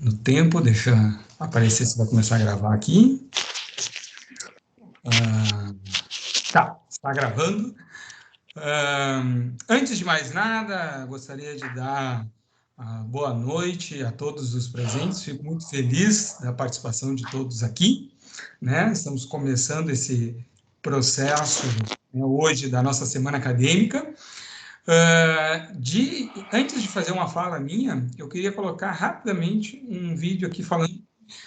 no tempo, deixa aparecer se vai começar a gravar aqui. Tá, está gravando. Antes de mais nada, gostaria de dar boa noite a todos os presentes. Fico muito feliz da participação de todos aqui, né? Estamos começando esse processo, né, hoje da nossa semana acadêmica. Antes de fazer uma fala minha, eu queria colocar rapidamente um vídeo aqui falando.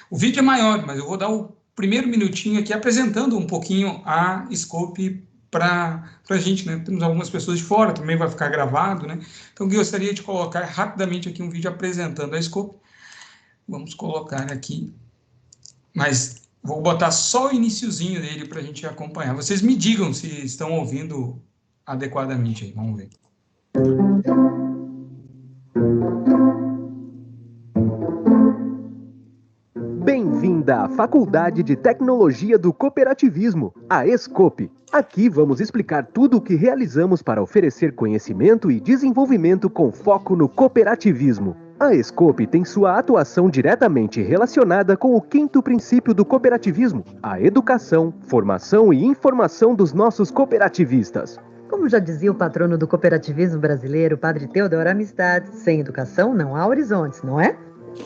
O vídeo é maior, mas eu vou dar o primeiro minutinho aqui apresentando um pouquinho a Scope para a gente, né? Temos algumas pessoas de fora, também vai ficar gravado, né? Então, eu gostaria de colocar rapidamente aqui um vídeo apresentando a Scope. Vamos colocar aqui, mas vou botar só o iniciozinho dele para a gente acompanhar. Vocês me digam se estão ouvindo adequadamente aí, vamos ver. Bem-vinda à Faculdade de Tecnologia do Cooperativismo, a Scope. Aqui vamos explicar tudo o que realizamos para oferecer conhecimento e desenvolvimento com foco no cooperativismo. A Scope tem sua atuação diretamente relacionada com o quinto princípio do cooperativismo, a educação, formação e informação dos nossos cooperativistas. Como já dizia o patrono do cooperativismo brasileiro, Padre Teodoro Amistad, sem educação não há horizontes, não é?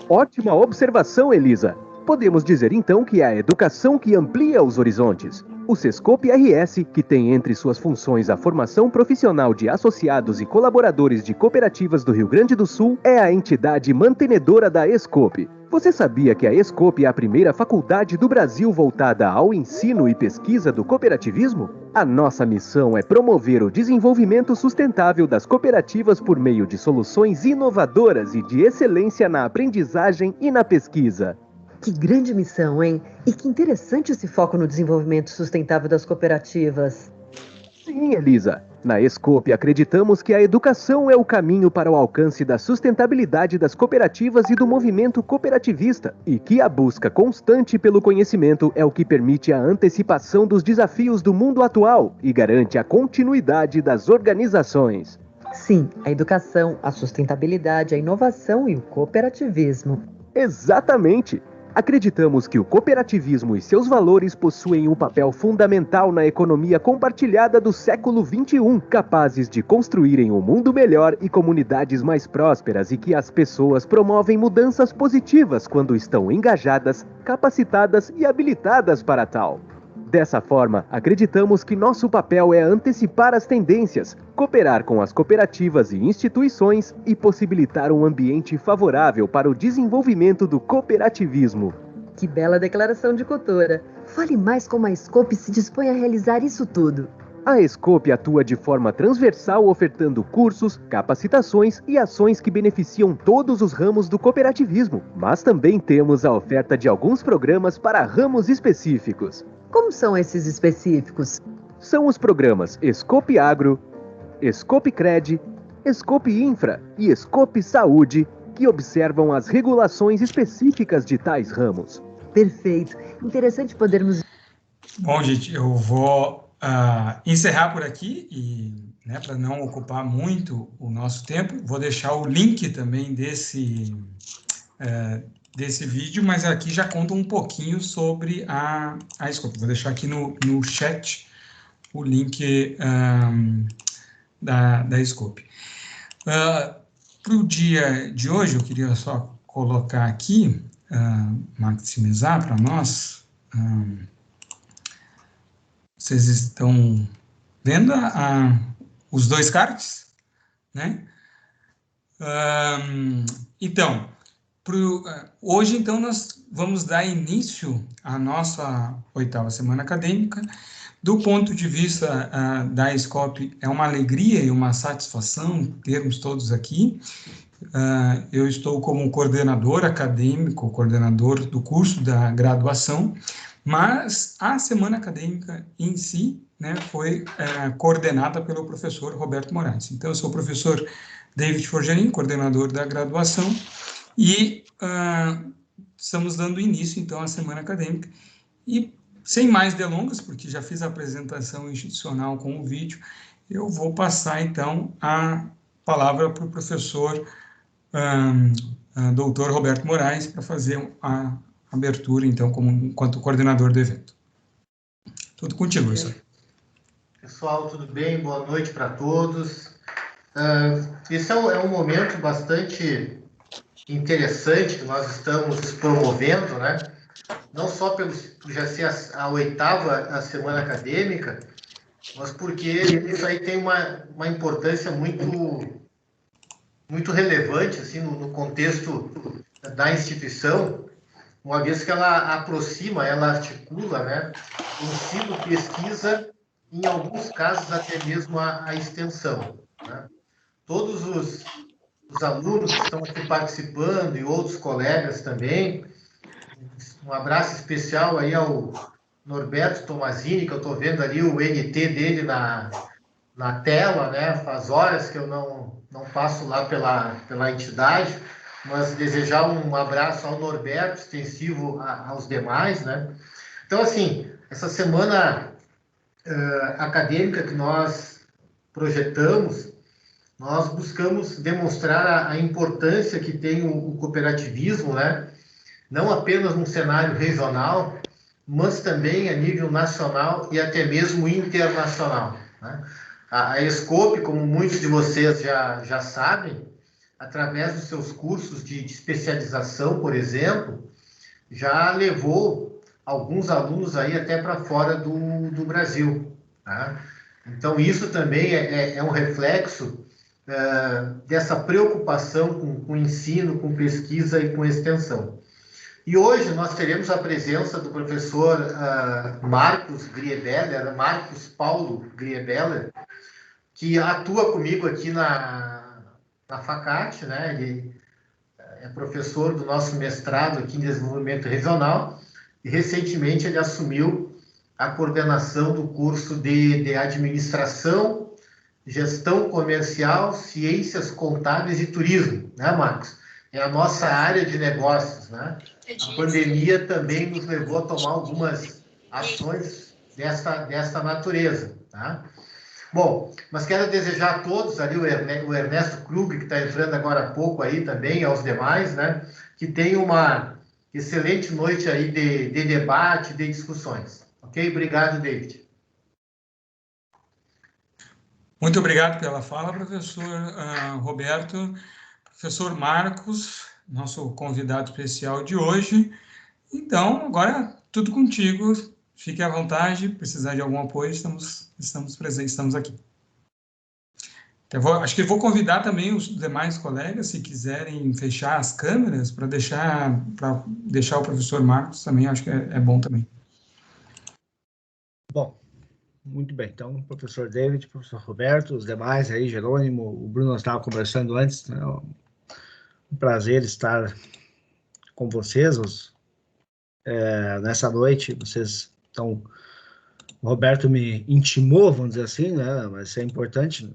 Ótima observação, Elisa. Podemos dizer então que é a educação que amplia os horizontes. O Sescope RS, que tem entre suas funções a formação profissional de associados e colaboradores de cooperativas do Rio Grande do Sul, é a entidade mantenedora da Scope. Você sabia que a Scope é a primeira faculdade do Brasil voltada ao ensino e pesquisa do cooperativismo? A nossa missão é promover o desenvolvimento sustentável das cooperativas por meio de soluções inovadoras e de excelência na aprendizagem e na pesquisa. Que grande missão, hein? E que interessante esse foco no desenvolvimento sustentável das cooperativas. Sim, Elisa. Na Scope, acreditamos que a educação é o caminho para o alcance da sustentabilidade das cooperativas e do movimento cooperativista, e que a busca constante pelo conhecimento é o que permite a antecipação dos desafios do mundo atual e garante a continuidade das organizações. Sim, a educação, a sustentabilidade, a inovação e o cooperativismo. Exatamente! Acreditamos que o cooperativismo e seus valores possuem um papel fundamental na economia compartilhada do século XXI, capazes de construírem um mundo melhor e comunidades mais prósperas, e que as pessoas promovem mudanças positivas quando estão engajadas, capacitadas e habilitadas para tal. Dessa forma, acreditamos que nosso papel é antecipar as tendências, cooperar com as cooperativas e instituições e possibilitar um ambiente favorável para o desenvolvimento do cooperativismo. Que bela declaração de cultura! Fale mais como a Scope se dispõe a realizar isso tudo. A Scope atua de forma transversal, ofertando cursos, capacitações e ações que beneficiam todos os ramos do cooperativismo, mas também temos a oferta de alguns programas para ramos específicos. Como são esses específicos? São os programas Scope Agro, Scope Cred, Scope Infra e Scope Saúde, que observam as regulações específicas de tais ramos. Perfeito. Interessante podermos... Bom, gente, eu vou encerrar por aqui e, né, para não ocupar muito o nosso tempo, vou deixar o link também desse vídeo, mas aqui já conta um pouquinho sobre a Scope. Vou deixar aqui no chat o link da Scope. Para o dia de hoje, eu queria só colocar aqui, maximizar para nós. Vocês estão vendo os dois cards, né? Então, hoje, então, nós vamos dar início à nossa 8ª semana acadêmica. Do ponto de vista da Scope, é uma alegria e uma satisfação termos todos aqui. Eu estou como coordenador acadêmico, coordenador do curso da graduação, mas a semana acadêmica em si, né, foi coordenada pelo professor Roberto Moraes. Então, eu sou o professor David Forgerin, coordenador da graduação, e estamos dando início, então, à semana acadêmica. E, sem mais delongas, porque já fiz a apresentação institucional com o vídeo, eu vou passar, então, a palavra para o professor doutor Roberto Moraes para fazer a abertura, então, enquanto coordenador do evento. Tudo contigo, Wilson. Pessoal, tudo bem? Boa noite para todos. Esse é um momento bastante interessante que nós estamos promovendo, né? Não só por já ser a 8ª semana acadêmica, mas porque isso aí tem uma importância muito relevante assim, no contexto da instituição, uma vez que ela aproxima, ela articula, né, ensino, pesquisa, em alguns casos até mesmo a extensão, né? Todos os alunos que estão aqui participando e outros colegas também, um abraço especial aí ao Norberto Tomazini, que eu estou vendo ali o NT dele na tela, né? Faz horas que eu não passo lá pela entidade, mas desejar um abraço ao Norberto, extensivo aos demais, né? Então, assim, essa semana acadêmica que nós projetamos, nós buscamos demonstrar a importância que tem o cooperativismo, né? Não apenas num cenário regional, mas também a nível nacional e até mesmo internacional, né? A Escope, como muitos de vocês já sabem, através dos seus cursos de especialização, por exemplo, já levou alguns alunos aí até para fora do Brasil, tá? Então, isso também é um reflexo dessa preocupação com ensino, com pesquisa e com extensão. E hoje nós teremos a presença do professor Marcos Griebeller, Marcos Paulo Griebeller, que atua comigo aqui na FACAT, né? Ele é professor do nosso mestrado aqui em Desenvolvimento Regional e recentemente ele assumiu a coordenação do curso de Administração, Gestão Comercial, Ciências Contábeis e Turismo, né, Marcos? É a nossa área de negócios, né? A pandemia também nos levou a tomar algumas ações desta natureza, tá? Bom, mas quero desejar a todos, ali o Ernesto Krug, que está entrando agora há pouco aí também, aos demais, né? Que tenham uma excelente noite aí de debate, de discussões. Ok? Obrigado, David. Muito obrigado pela fala, professor Roberto. Professor Marcos, nosso convidado especial de hoje. Então, agora tudo contigo. Fique à vontade, precisar de algum apoio, estamos presentes, estamos aqui. Acho que vou convidar também os demais colegas, se quiserem fechar as câmeras, para deixar o professor Marcos também, acho que é bom também. Bom, muito bem. Então, professor David, professor Roberto, os demais aí, Jerônimo, o Bruno, nós estávamos conversando antes, né? Um prazer estar com vocês nessa noite. Vocês estão... O Roberto me intimou, vamos dizer assim, né? Mas é importante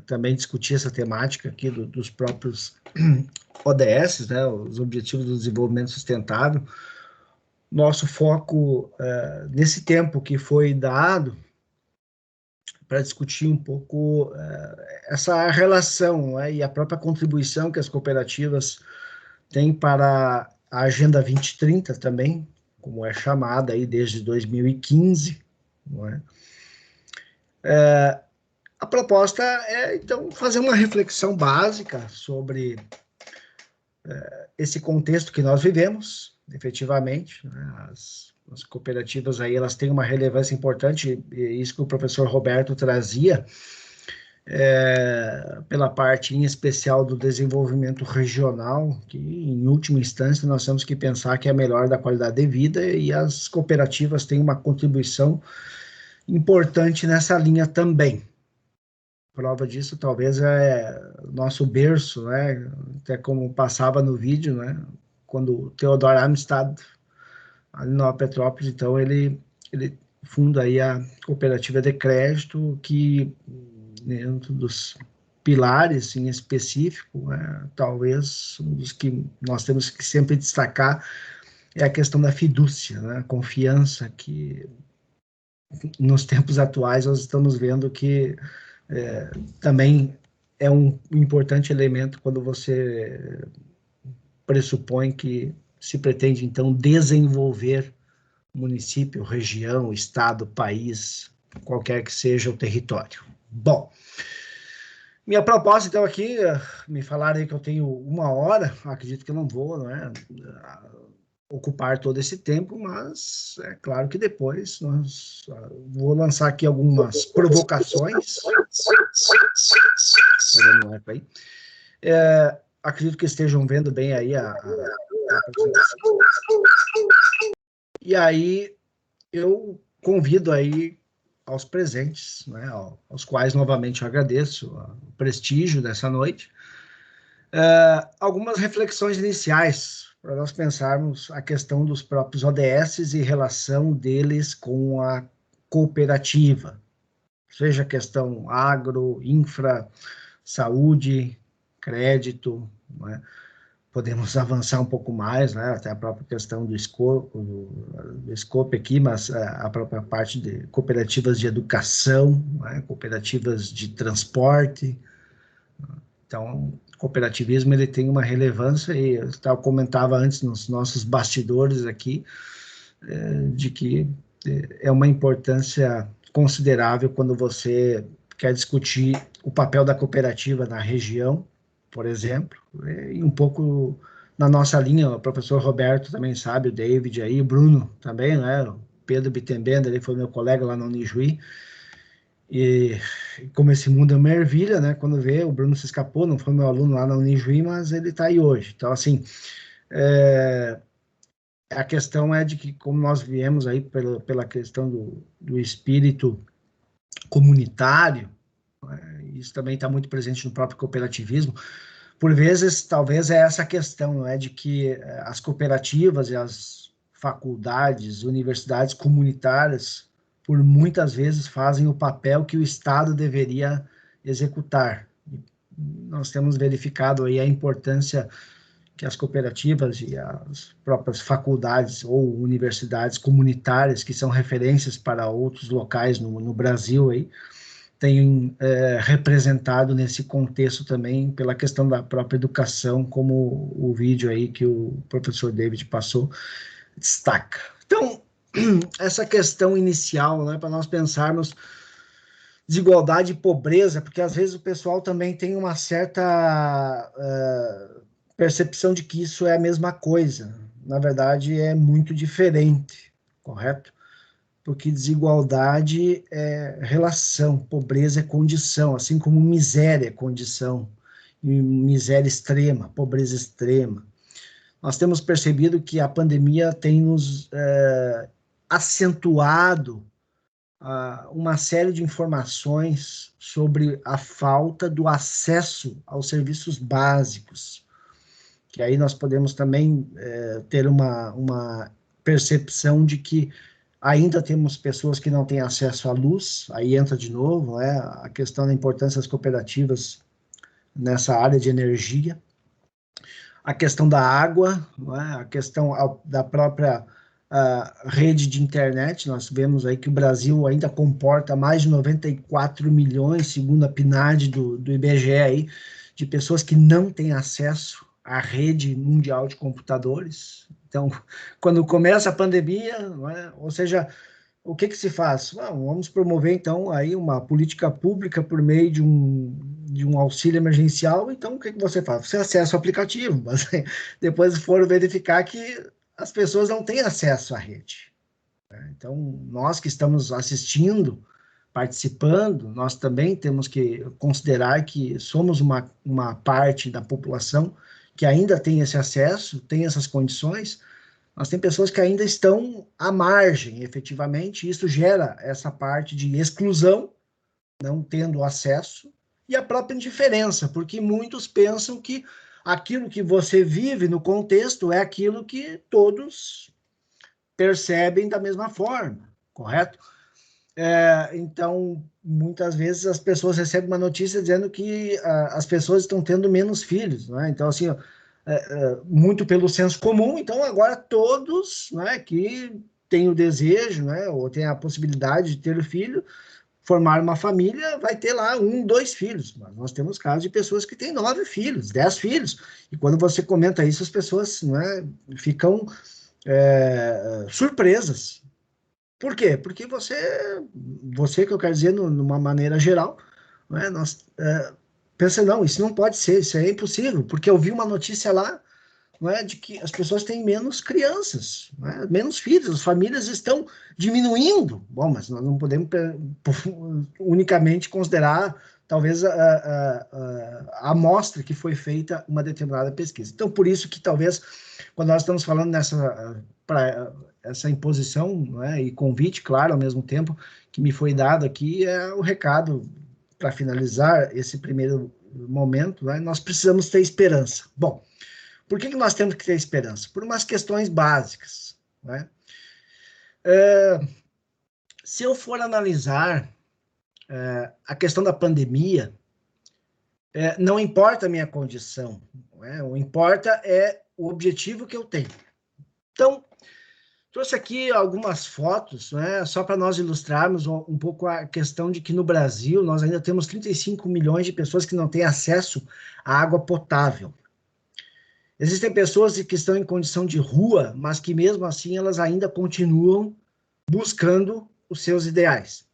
também discutir essa temática aqui dos próprios ODS, né? Os Objetivos do Desenvolvimento Sustentável. Nosso foco nesse tempo que foi dado para discutir um pouco essa relação, né, e a própria contribuição que as cooperativas têm para a Agenda 2030 também, como é chamada aí desde 2015, não é? A proposta é, então, fazer uma reflexão básica sobre esse contexto que nós vivemos, efetivamente, né? As cooperativas aí, elas têm uma relevância importante, e isso que o professor Roberto trazia, pela parte, em especial, do desenvolvimento regional, que, em última instância, nós temos que pensar que é a melhor da qualidade de vida, e as cooperativas têm uma contribuição importante nessa linha também. Prova disso, talvez, é nosso berço, né? Até como passava no vídeo, né? Quando o Theodor Amistad, ali na Petrópolis, então, ele funda aí a cooperativa de crédito, que, dentro dos pilares em específico, talvez um dos que nós temos que sempre destacar é a questão da fidúcia, né? A confiança, que nos tempos atuais nós estamos vendo que também é um importante elemento quando você pressupõe que se pretende, então, desenvolver município, região, estado, país, qualquer que seja o território. Bom, minha proposta, então, aqui, me falaram aí que eu tenho 1 hora, acredito que eu não vou, ocupar todo esse tempo, mas é claro que depois vou lançar aqui algumas provocações. Acredito que estejam vendo bem aí a apresentação. E aí eu convido aí aos presentes, aos quais novamente eu agradeço o prestígio dessa noite, algumas reflexões iniciais para nós pensarmos a questão dos próprios ODS e relação deles com a cooperativa, seja a questão agro, infra, saúde, crédito, podemos avançar um pouco mais, até a própria questão do scope aqui, mas a própria parte de cooperativas de educação, cooperativas de transporte. Então, o cooperativismo ele tem uma relevância, e eu comentava antes nos nossos bastidores aqui, de que é uma importância considerável quando você quer discutir o papel da cooperativa na região, por exemplo, e um pouco na nossa linha, o professor Roberto também sabe, o David aí, o Bruno também, o Pedro Bittenbender, ele foi meu colega lá na Unijuí, e como esse mundo é uma ervilha, quando vê, o Bruno se escapou, não foi meu aluno lá na Unijuí, mas ele está aí hoje. Então, assim, a questão é de que, como nós viemos aí pela questão do espírito comunitário, isso também está muito presente no próprio cooperativismo. Por vezes, talvez é essa questão, de que as cooperativas e as faculdades, universidades comunitárias, por muitas vezes fazem o papel que o Estado deveria executar. Nós temos verificado aí a importância que as cooperativas e as próprias faculdades ou universidades comunitárias, que são referências para outros locais no Brasil, aí, têm representado nesse contexto também pela questão da própria educação, como o vídeo aí que o professor David passou destaca. Então, essa questão inicial, para nós pensarmos desigualdade e pobreza, porque às vezes o pessoal também tem uma certa percepção de que isso é a mesma coisa. Na verdade, é muito diferente, correto? Porque desigualdade é relação, pobreza é condição, assim como miséria é condição, e miséria extrema, pobreza extrema. Nós temos percebido que a pandemia tem nos acentuado uma série de informações sobre a falta do acesso aos serviços básicos, que aí nós podemos também ter uma percepção de que ainda temos pessoas que não têm acesso à luz, aí entra de novo a questão da importância das cooperativas nessa área de energia, a questão da água, a questão da própria rede de internet. Nós vemos aí que o Brasil ainda comporta mais de 94 milhões, segundo a PNAD do IBGE, aí, de pessoas que não têm acesso à rede mundial de computadores. Então, quando começa a pandemia, ou seja, o que se faz? Vamos promover, então, aí uma política pública por meio de um auxílio emergencial. Então, o que você faz? Você acessa o aplicativo, mas depois foram verificar que as pessoas não têm acesso à rede. Então, nós que estamos assistindo, participando, nós também temos que considerar que somos uma parte da população que ainda tem esse acesso, tem essas condições. Nós temos pessoas que ainda estão à margem, efetivamente, e isso gera essa parte de exclusão, não tendo acesso, e a própria indiferença, porque muitos pensam que aquilo que você vive no contexto é aquilo que todos percebem da mesma forma, correto? Então, muitas vezes as pessoas recebem uma notícia dizendo que as pessoas estão tendo menos filhos, Então, assim, muito pelo senso comum. Então, agora todos que têm o desejo, ou têm a possibilidade de ter filho, formar uma família, vai ter lá 1, 2 filhos. Mas nós temos casos de pessoas que têm 9 filhos, 10 filhos. E quando você comenta isso, as pessoas, né, ficam surpresas. Por quê? Porque você que eu quero dizer, numa maneira geral, né, nós pensa, não, isso não pode ser, isso é impossível, porque eu vi uma notícia lá, não é, de que as pessoas têm menos crianças, não é, menos filhos, as famílias estão diminuindo. Bom, mas nós não podemos unicamente considerar, talvez, a amostra que foi feita uma determinada pesquisa. Então, por isso que, talvez, quando nós estamos falando essa imposição, não é, e convite, claro, ao mesmo tempo, que me foi dado aqui, é o recado para finalizar esse primeiro momento, né, nós precisamos ter esperança. Bom, por que nós temos que ter esperança? Por umas questões básicas, né? Se eu for analisar a questão da pandemia, não importa a minha condição, não é? O que importa é o objetivo que eu tenho. Então, trouxe aqui algumas fotos, né, só para nós ilustrarmos um pouco a questão de que no Brasil nós ainda temos 35 milhões de pessoas que não têm acesso à água potável. Existem pessoas que estão em condição de rua, mas que mesmo assim elas ainda continuam buscando os seus ideais.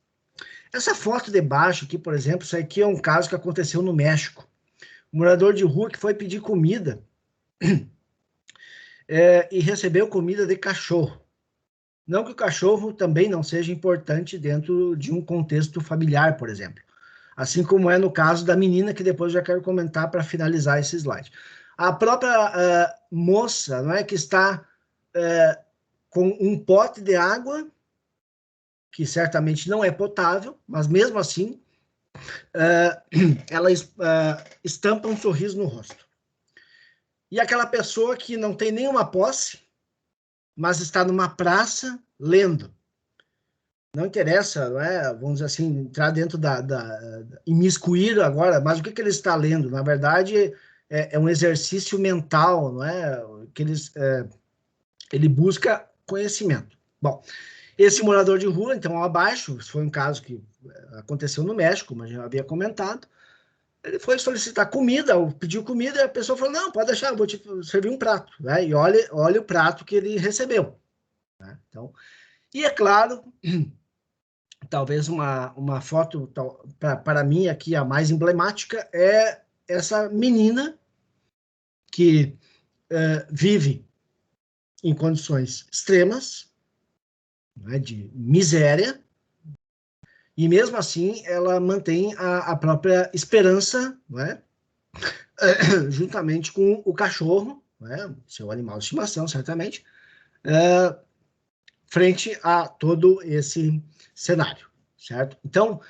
Essa foto de baixo aqui, por exemplo, isso aqui é um caso que aconteceu no México. Um morador de rua que foi pedir comida e recebeu comida de cachorro. Não que o cachorro também não seja importante dentro de um contexto familiar, por exemplo. Assim como é no caso da menina, que depois eu já quero comentar para finalizar esse slide. A própria moça, não é, que está com um pote de água, que certamente não é potável, mas mesmo assim, ela estampa um sorriso no rosto. E aquela pessoa que não tem nenhuma posse, mas está numa praça lendo. Não interessa, não é, vamos dizer assim, entrar dentro imiscuir agora, mas o que ele está lendo? Na verdade, é um exercício mental, não é? Que ele busca conhecimento. Bom, esse morador de rua, então, abaixo, isso foi um caso que aconteceu no México, mas já havia comentado, ele foi solicitar comida, ou pediu comida, e a pessoa falou, não, pode deixar, eu vou te servir um prato, né? E olha o prato que ele recebeu. Né? Então, e é claro, talvez uma foto, para mim, aqui a mais emblemática, é essa menina que vive em condições extremas, né, de miséria, e mesmo assim ela mantém a própria esperança, né, juntamente com o cachorro, né, seu animal de estimação, certamente, frente a todo esse cenário, certo? Então,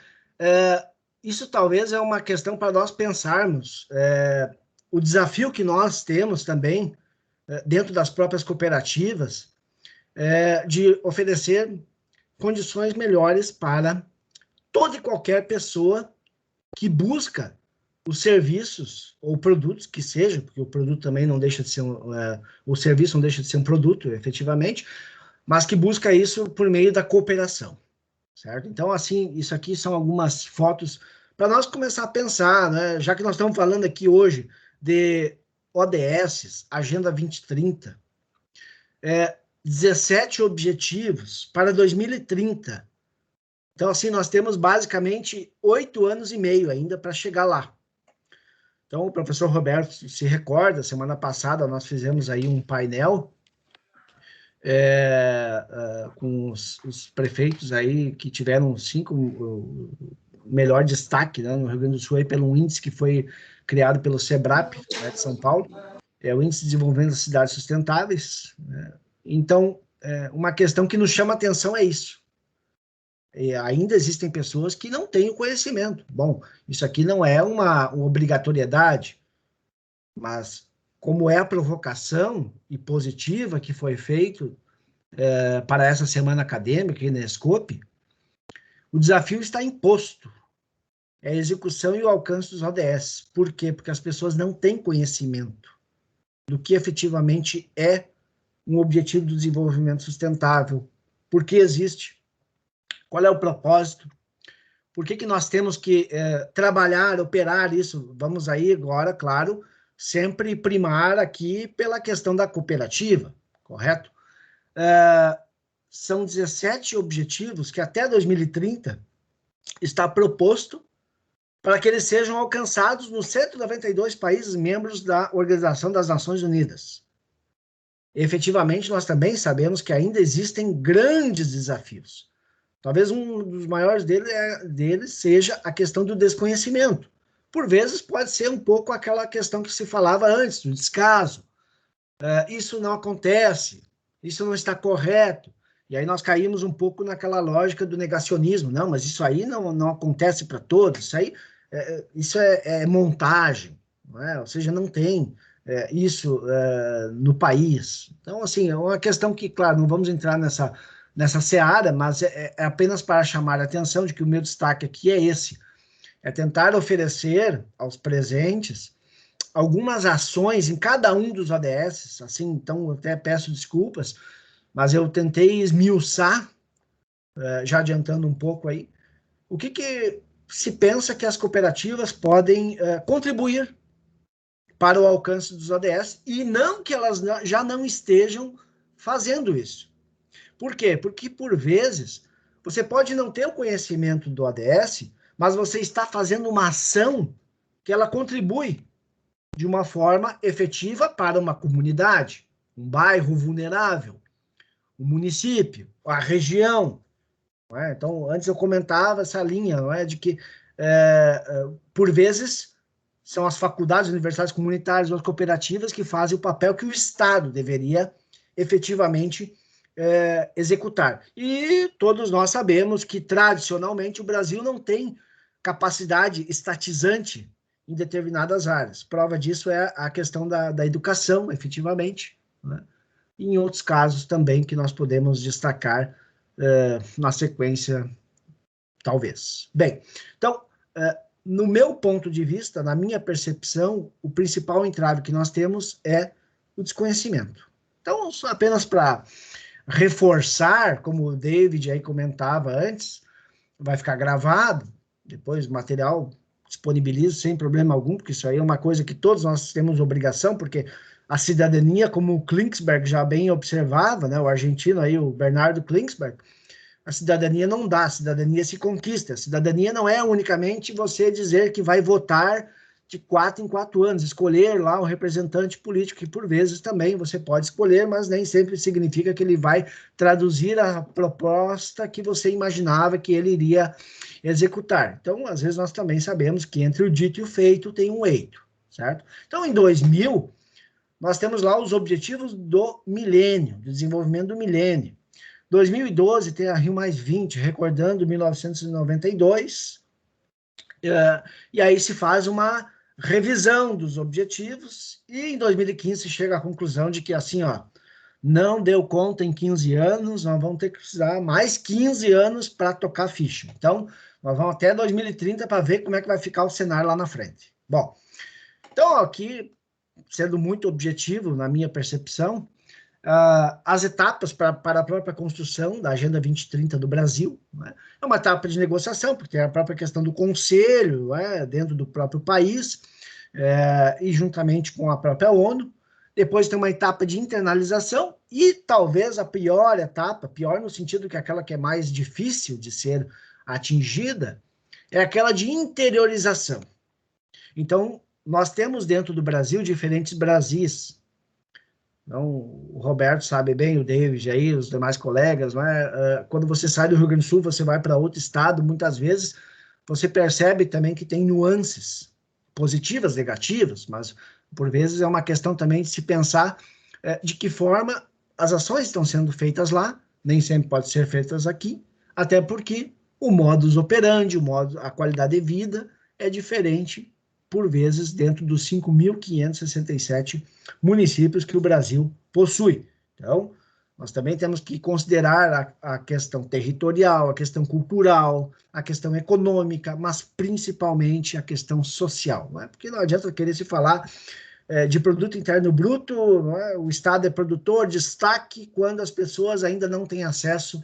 isso talvez é uma questão para nós pensarmos o desafio que nós temos também dentro das próprias cooperativas de oferecer condições melhores para toda e qualquer pessoa que busca os serviços ou produtos que seja, porque o produto também não deixa de ser o serviço não deixa de ser um produto, efetivamente, mas que busca isso por meio da cooperação, certo? Então, assim, isso aqui são algumas fotos para nós começar a pensar, né? Já que nós estamos falando aqui hoje de ODS, Agenda 2030, 17 objetivos para 2030. Então, assim, nós temos basicamente 8 anos e meio ainda para chegar lá. Então, o professor Roberto se recorda, semana passada nós fizemos aí um painel com os prefeitos aí que tiveram 5 melhor destaque, né, no Rio Grande do Sul aí, pelo índice que foi criado pelo SEBRAP, né, de São Paulo, o Índice de Desenvolvimento das Cidades Sustentáveis. Né? Então, uma questão que nos chama a atenção é isso. Ainda existem pessoas que não têm o conhecimento. Bom, isso aqui não é uma obrigatoriedade, mas como é a provocação e positiva que foi feito para essa semana acadêmica aqui na ESCOP, o desafio está imposto. É a execução e o alcance dos ODS. Por quê? Porque as pessoas não têm conhecimento do que efetivamente é um objetivo do desenvolvimento sustentável. Por que existe? Qual é o propósito? Por que nós temos que trabalhar, operar isso? Vamos aí agora, claro, sempre primar aqui pela questão da cooperativa, correto? São 17 objetivos que até 2030 está proposto para que eles sejam alcançados nos 192 países membros da Organização das Nações Unidas. Efetivamente, nós também sabemos que ainda existem grandes desafios. Talvez um dos maiores deles seja a questão do desconhecimento. Por vezes pode ser um pouco aquela questão que se falava antes, do descaso. Isso não acontece, isso não está correto. E aí nós caímos um pouco naquela lógica do negacionismo. Não, mas isso aí não acontece para todos, isso é montagem, não é? Ou seja, não tem isso no país. Então, assim, é uma questão que, claro, não vamos entrar nessa seara, mas é apenas para chamar a atenção de que o meu destaque aqui é esse, é tentar oferecer aos presentes algumas ações em cada um dos ODS, assim, então eu até peço desculpas, mas eu tentei esmiuçar, já adiantando um pouco aí, o que se pensa que as cooperativas podem contribuir para o alcance dos ODS, e não que elas já não estejam fazendo isso. Por quê? Porque, por vezes, você pode não ter o conhecimento do ODS, mas você está fazendo uma ação que ela contribui de uma forma efetiva para uma comunidade, um bairro vulnerável, um município, a região. Não é? Então, antes eu comentava essa linha, não é? De que, por vezes, são as faculdades, universidades comunitárias ou as cooperativas que fazem o papel que o Estado deveria efetivamente executar. E todos nós sabemos que, tradicionalmente, o Brasil não tem capacidade estatizante em determinadas áreas. Prova disso é a questão da educação, efetivamente, né? E em outros casos também que nós podemos destacar na sequência, talvez. Bem, então, no meu ponto de vista, na minha percepção, o principal entrave que nós temos é o desconhecimento. Então, apenas para reforçar, como o David aí comentava antes, vai ficar gravado, depois o material disponibilizo sem problema algum, porque isso aí é uma coisa que todos nós temos obrigação, porque a cidadania, como o Klingsberg já bem observava, né, o argentino aí, o Bernardo Klingsberg, a cidadania não dá, a cidadania se conquista. A cidadania não é unicamente você dizer que vai votar de 4 em 4 anos, escolher lá um representante político, que por vezes também você pode escolher, mas nem sempre significa que ele vai traduzir a proposta que você imaginava que ele iria executar. Então, às vezes nós também sabemos que entre o dito e o feito tem um eito, certo? Então, em 2000, nós temos lá os objetivos do milênio, do desenvolvimento do milênio. 2012 tem a Rio+20, recordando 1992, e aí se faz uma revisão dos objetivos, e em 2015 se chega à conclusão de que, assim, não deu conta em 15 anos, nós vamos ter que precisar mais 15 anos para tocar ficha. Então, nós vamos até 2030 para ver como é que vai ficar o cenário lá na frente. Bom, então aqui, sendo muito objetivo na minha percepção, as etapas para a própria construção da Agenda 2030 do Brasil, né? É uma etapa de negociação, porque é a própria questão do conselho, dentro do próprio país, e juntamente com a própria ONU. Depois tem uma etapa de internalização e talvez a pior etapa, pior no sentido que aquela que é mais difícil de ser atingida, é aquela de interiorização. Então, nós temos dentro do Brasil diferentes Brasis. Então, o Roberto sabe bem, o David aí, os demais colegas, não é? Quando você sai do Rio Grande do Sul, você vai para outro estado, muitas vezes você percebe também que tem nuances positivas, negativas, mas por vezes é uma questão também de se pensar de que forma as ações estão sendo feitas lá, nem sempre podem ser feitas aqui, até porque o modus operandi, a qualidade de vida é diferente, por vezes, dentro dos 5.567 municípios que o Brasil possui. Então, nós também temos que considerar a questão territorial, a questão cultural, a questão econômica, mas principalmente a questão social. Não é? Porque não adianta querer se falar de produto interno bruto, não é? O Estado é produtor, destaque, quando as pessoas ainda não têm acesso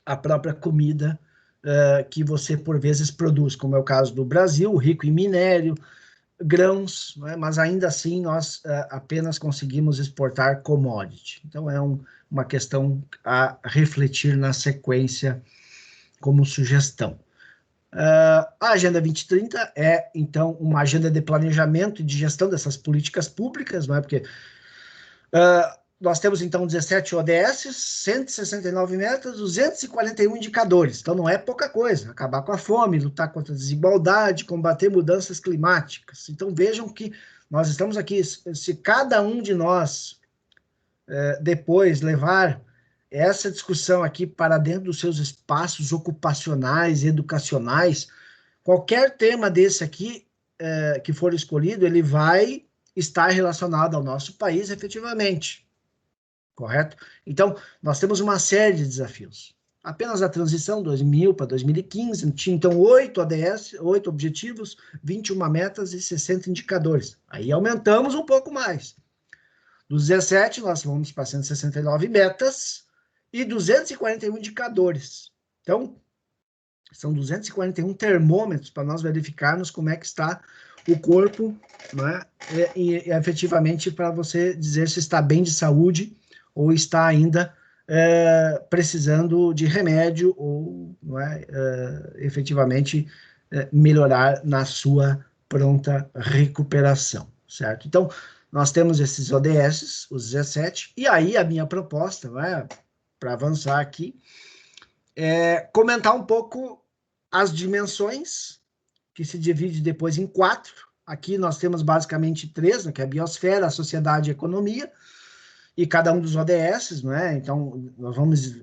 à própria comida que você, por vezes, produz, como é o caso do Brasil, rico em minério, grãos, né? Mas ainda assim nós apenas conseguimos exportar commodity. Então, é uma questão a refletir na sequência como sugestão. A Agenda 2030 é, então, uma agenda de planejamento e de gestão dessas políticas públicas, não é? Porque nós temos, então, 17 ODS, 169 metas, 241 indicadores. Então, não é pouca coisa. Acabar com a fome, lutar contra a desigualdade, combater mudanças climáticas. Então, vejam que nós estamos aqui, se cada um de nós depois levar essa discussão aqui para dentro dos seus espaços ocupacionais, educacionais, qualquer tema desse aqui que for escolhido, ele vai estar relacionado ao nosso país efetivamente. Correto? Então, nós temos uma série de desafios. Apenas a transição 2000 para 2015, tinha então 8 ODS, 8 objetivos, 21 metas e 60 indicadores. Aí aumentamos um pouco mais. Dos 17, nós vamos para 169 metas e 241 indicadores. Então, são 241 termômetros para nós verificarmos como é que está o corpo, né? E efetivamente para você dizer se está bem de saúde ou está ainda precisando de remédio ou não é, efetivamente melhorar na sua pronta recuperação, certo? Então, nós temos esses ODS, os 17, e aí a minha proposta, né, para avançar aqui, é comentar um pouco as dimensões, que se divide depois em 4. Aqui nós temos basicamente 3, né, que é a biosfera, a sociedade e a economia, e cada um dos ODS, não é? Então, nós vamos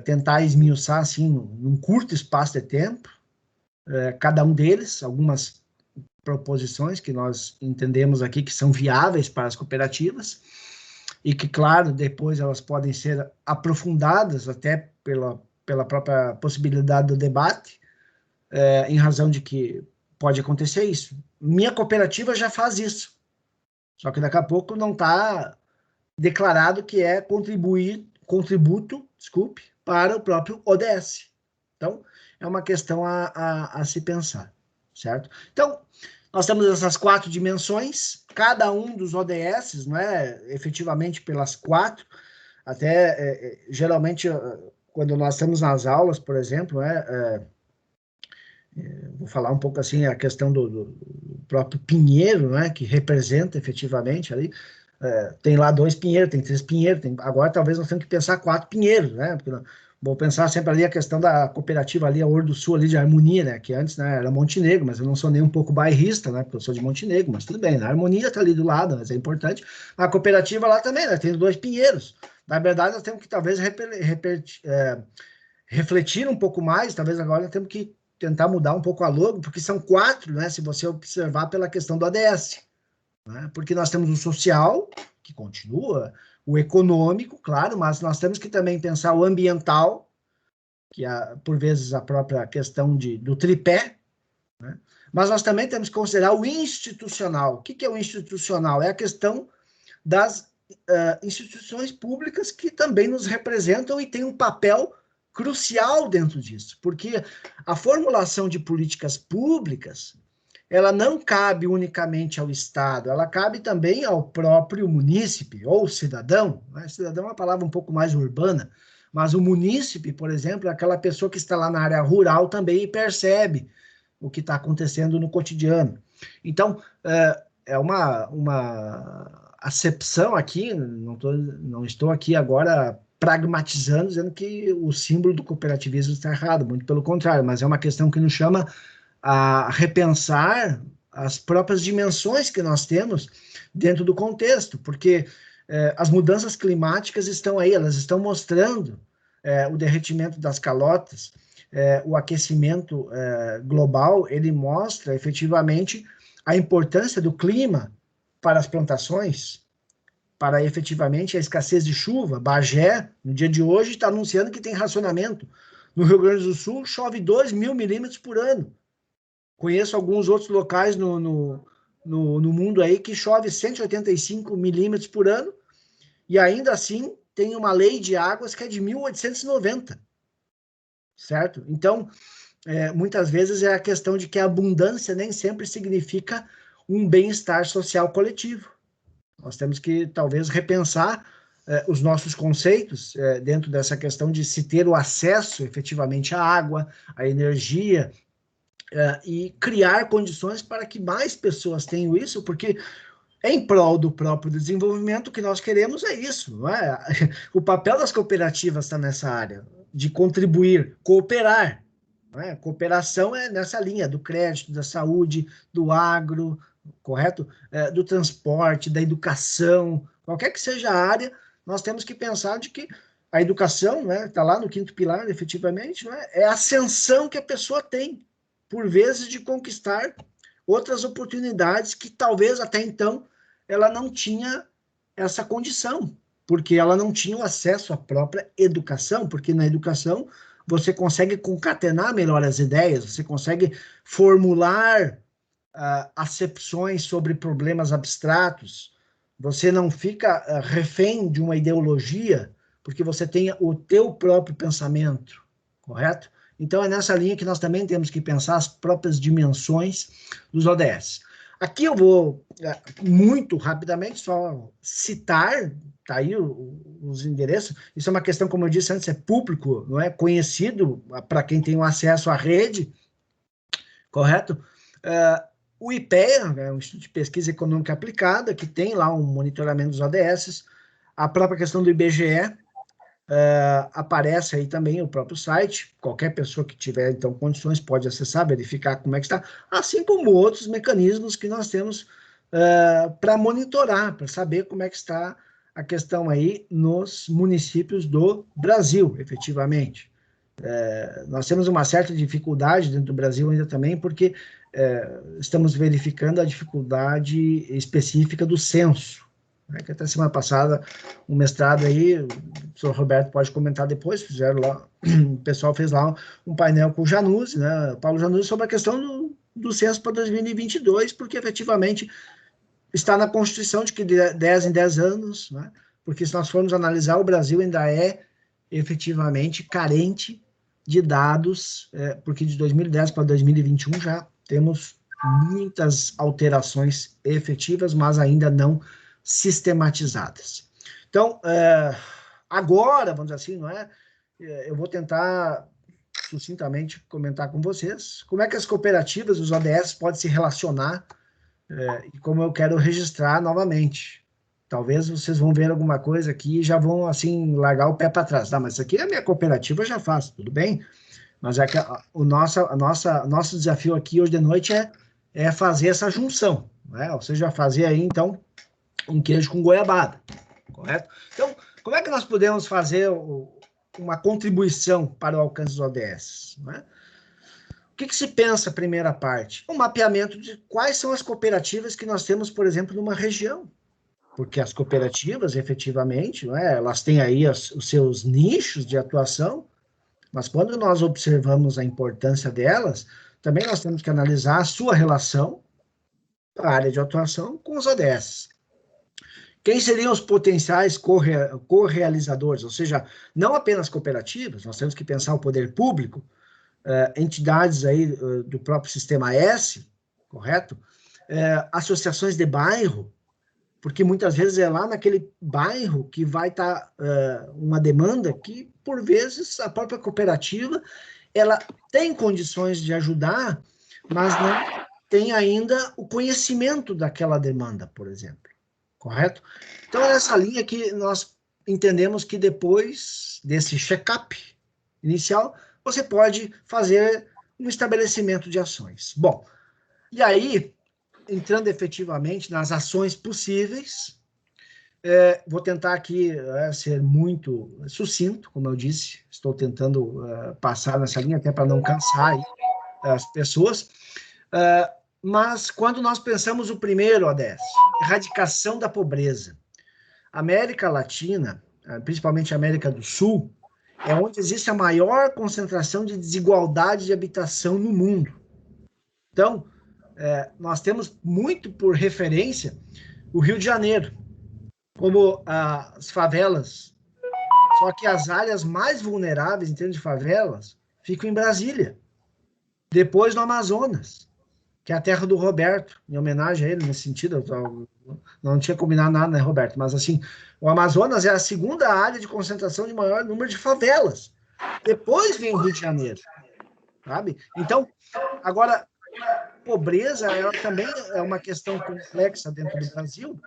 tentar esmiuçar, assim, num curto espaço de tempo, cada um deles, algumas proposições que nós entendemos aqui que são viáveis para as cooperativas, e que, claro, depois elas podem ser aprofundadas até pela própria possibilidade do debate, em razão de que pode acontecer isso. Minha cooperativa já faz isso, só que daqui a pouco não está declarado que é contributo, para o próprio ODS. Então, é uma questão a se pensar, certo? Então, nós temos essas 4 dimensões, cada um dos ODS, não é, efetivamente pelas 4, até geralmente, quando nós estamos nas aulas, por exemplo, vou falar um pouco assim, a questão do próprio pinheiro, né, que representa efetivamente ali, tem lá 2 pinheiros, tem 3 pinheiros, agora talvez nós temos que pensar 4 pinheiros, né, porque vou pensar sempre ali a questão da cooperativa ali, a Ouro do Sul ali de Harmonia, né, que antes, né, era Montenegro, mas eu não sou nem um pouco bairrista, né, porque eu sou de Montenegro, mas tudo bem, a Harmonia está ali do lado, mas é importante, a cooperativa lá também, né, tem 2 pinheiros, na verdade nós temos que talvez refletir um pouco mais, talvez agora nós temos que tentar mudar um pouco a logo, porque são 4, né, se você observar pela questão do ODS, né, porque nós temos o social, que continua, o econômico, claro, mas nós temos que também pensar o ambiental, que por vezes a própria questão do tripé, né, mas nós também temos que considerar o institucional. O que é o institucional? É a questão das instituições públicas que também nos representam e têm um papel crucial dentro disso, porque a formulação de políticas públicas, ela não cabe unicamente ao Estado, ela cabe também ao próprio munícipe, ou cidadão, né? Cidadão é uma palavra um pouco mais urbana, mas o munícipe, por exemplo, é aquela pessoa que está lá na área rural também e percebe o que está acontecendo no cotidiano. Então, é uma acepção aqui, não estou aqui agora pragmatizando, dizendo que o símbolo do cooperativismo está errado, muito pelo contrário, mas é uma questão que nos chama a repensar as próprias dimensões que nós temos dentro do contexto, porque as mudanças climáticas estão aí, elas estão mostrando o derretimento das calotas, o aquecimento global, ele mostra efetivamente a importância do clima para as plantações, para efetivamente a escassez de chuva. Bagé, no dia de hoje, está anunciando que tem racionamento. No Rio Grande do Sul, chove 2.000 milímetros por ano. Conheço alguns outros locais no mundo aí que chove 185 milímetros por ano, e ainda assim tem uma lei de águas que é de 1890, certo? Então, muitas vezes é a questão de que a abundância nem sempre significa um bem-estar social coletivo. Nós temos que, talvez, repensar os nossos conceitos dentro dessa questão de se ter o acesso, efetivamente, à água, à energia, e criar condições para que mais pessoas tenham isso, porque em prol do próprio desenvolvimento, o que nós queremos é isso, não é? O papel das cooperativas está nessa área, de contribuir, cooperar. Não é? Cooperação é nessa linha do crédito, da saúde, do agro, correto? Do transporte, da educação, qualquer que seja a área, nós temos que pensar de que a educação, né, está lá no 5º pilar, efetivamente, é a ascensão que a pessoa tem, por vezes, de conquistar outras oportunidades que talvez até então ela não tinha essa condição, porque ela não tinha o acesso à própria educação, porque na educação você consegue concatenar melhor as ideias, você consegue formular acepções sobre problemas abstratos, você não fica refém de uma ideologia, porque você tem o teu próprio pensamento, correto? Então, é nessa linha que nós também temos que pensar as próprias dimensões dos ODS. Aqui eu vou, muito rapidamente, só citar, tá aí os endereços. Isso é uma questão, como eu disse antes, é público, não é conhecido para quem tem o acesso à rede, correto? O IPEA, o Instituto de Pesquisa Econômica Aplicada, que tem lá um monitoramento dos ODS, a própria questão do IBGE, aparece aí também o próprio site, qualquer pessoa que tiver, então, condições pode acessar, verificar como é que está, assim como outros mecanismos que nós temos para monitorar, para saber como é que está a questão aí nos municípios do Brasil, efetivamente. Nós temos uma certa dificuldade dentro do Brasil ainda também, porque estamos verificando a dificuldade específica do censo, que até semana passada, um mestrado aí, o professor Roberto pode comentar depois, fizeram lá, o pessoal fez lá um painel com o Januzzi, né, Paulo Januzzi, sobre a questão do censo para 2022, porque efetivamente está na Constituição de que 10 em 10 anos, né, porque se nós formos analisar, o Brasil ainda é efetivamente carente de dados, porque de 2010 para 2021 já temos muitas alterações efetivas, mas ainda não sistematizadas. Então, agora, vamos dizer assim, não é? Eu vou tentar sucintamente comentar com vocês como é que as cooperativas, os ODS, podem se relacionar e como eu quero registrar novamente. Talvez vocês vão ver alguma coisa aqui e já vão, assim, largar o pé para trás. Mas isso aqui a minha cooperativa já faz, tudo bem? Mas é que o nosso desafio aqui hoje de noite é fazer essa junção, né? Ou seja, fazer aí, então, um queijo com goiabada, correto? Então, como é que nós podemos fazer uma contribuição para o alcance dos ODS? Né? O que se pensa, primeira parte? Um mapeamento de quais são as cooperativas que nós temos, por exemplo, numa região. Porque as cooperativas, efetivamente, elas têm aí os seus nichos de atuação, mas quando nós observamos a importância delas, também nós temos que analisar a sua relação, a área de atuação, com os ODS. Quem seriam os potenciais correalizadores? Ou seja, não apenas cooperativas, nós temos que pensar o poder público, entidades aí do próprio Sistema S, correto? Associações de bairro, porque muitas vezes é lá naquele bairro que vai estar uma demanda que, por vezes, a própria cooperativa, ela tem condições de ajudar, mas não tem ainda o conhecimento daquela demanda, por exemplo. Correto? Então, é nessa linha que nós entendemos que depois desse check-up inicial, você pode fazer um estabelecimento de ações. Bom, e aí, entrando efetivamente nas ações possíveis, vou tentar aqui ser muito sucinto, como eu disse, estou tentando passar nessa linha até para não cansar aí as pessoas, mas quando nós pensamos o primeiro ODS, erradicação da pobreza, América Latina, principalmente América do Sul, é onde existe a maior concentração de desigualdade de habitação no mundo. Então, nós temos muito por referência o Rio de Janeiro, como as favelas, só que as áreas mais vulneráveis em termos de favelas ficam em Brasília. Depois no Amazonas, que é a terra do Roberto, em homenagem a ele, nesse sentido, não tinha combinado nada, né, Roberto? Mas, assim, o Amazonas é a segunda área de concentração de maior número de favelas. Depois vem o Rio de Janeiro, sabe? Então, agora, pobreza, ela também é uma questão complexa dentro do Brasil.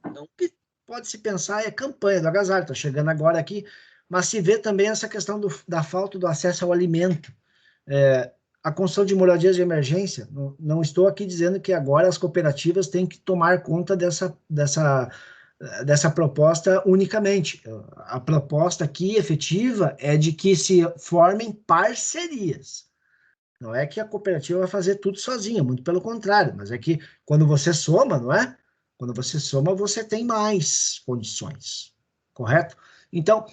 Então, o que pode se pensar é campanha do agasalho, está chegando agora aqui, mas se vê também essa questão da falta do acesso ao alimento. A construção de moradias de emergência, não estou aqui dizendo que agora as cooperativas têm que tomar conta dessa proposta unicamente. A proposta aqui, efetiva, é de que se formem parcerias. Não é que a cooperativa vai fazer tudo sozinha, muito pelo contrário, mas é que quando você soma, não é? Quando você soma, você tem mais condições, correto? Então,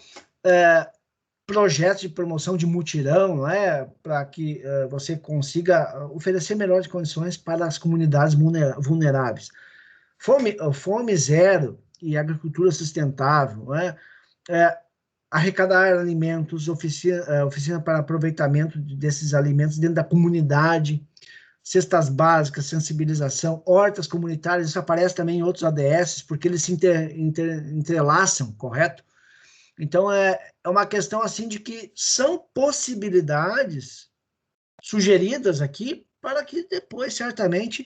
projetos de promoção de mutirão, não é? Para que você consiga oferecer melhores condições para as comunidades vulneráveis. Fome zero e agricultura sustentável, não é? Arrecadar alimentos, oficina para aproveitamento desses alimentos dentro da comunidade, cestas básicas, sensibilização, hortas comunitárias, isso aparece também em outros ADS, porque eles se entrelaçam, correto? Então, é uma questão assim de que são possibilidades sugeridas aqui para que depois, certamente,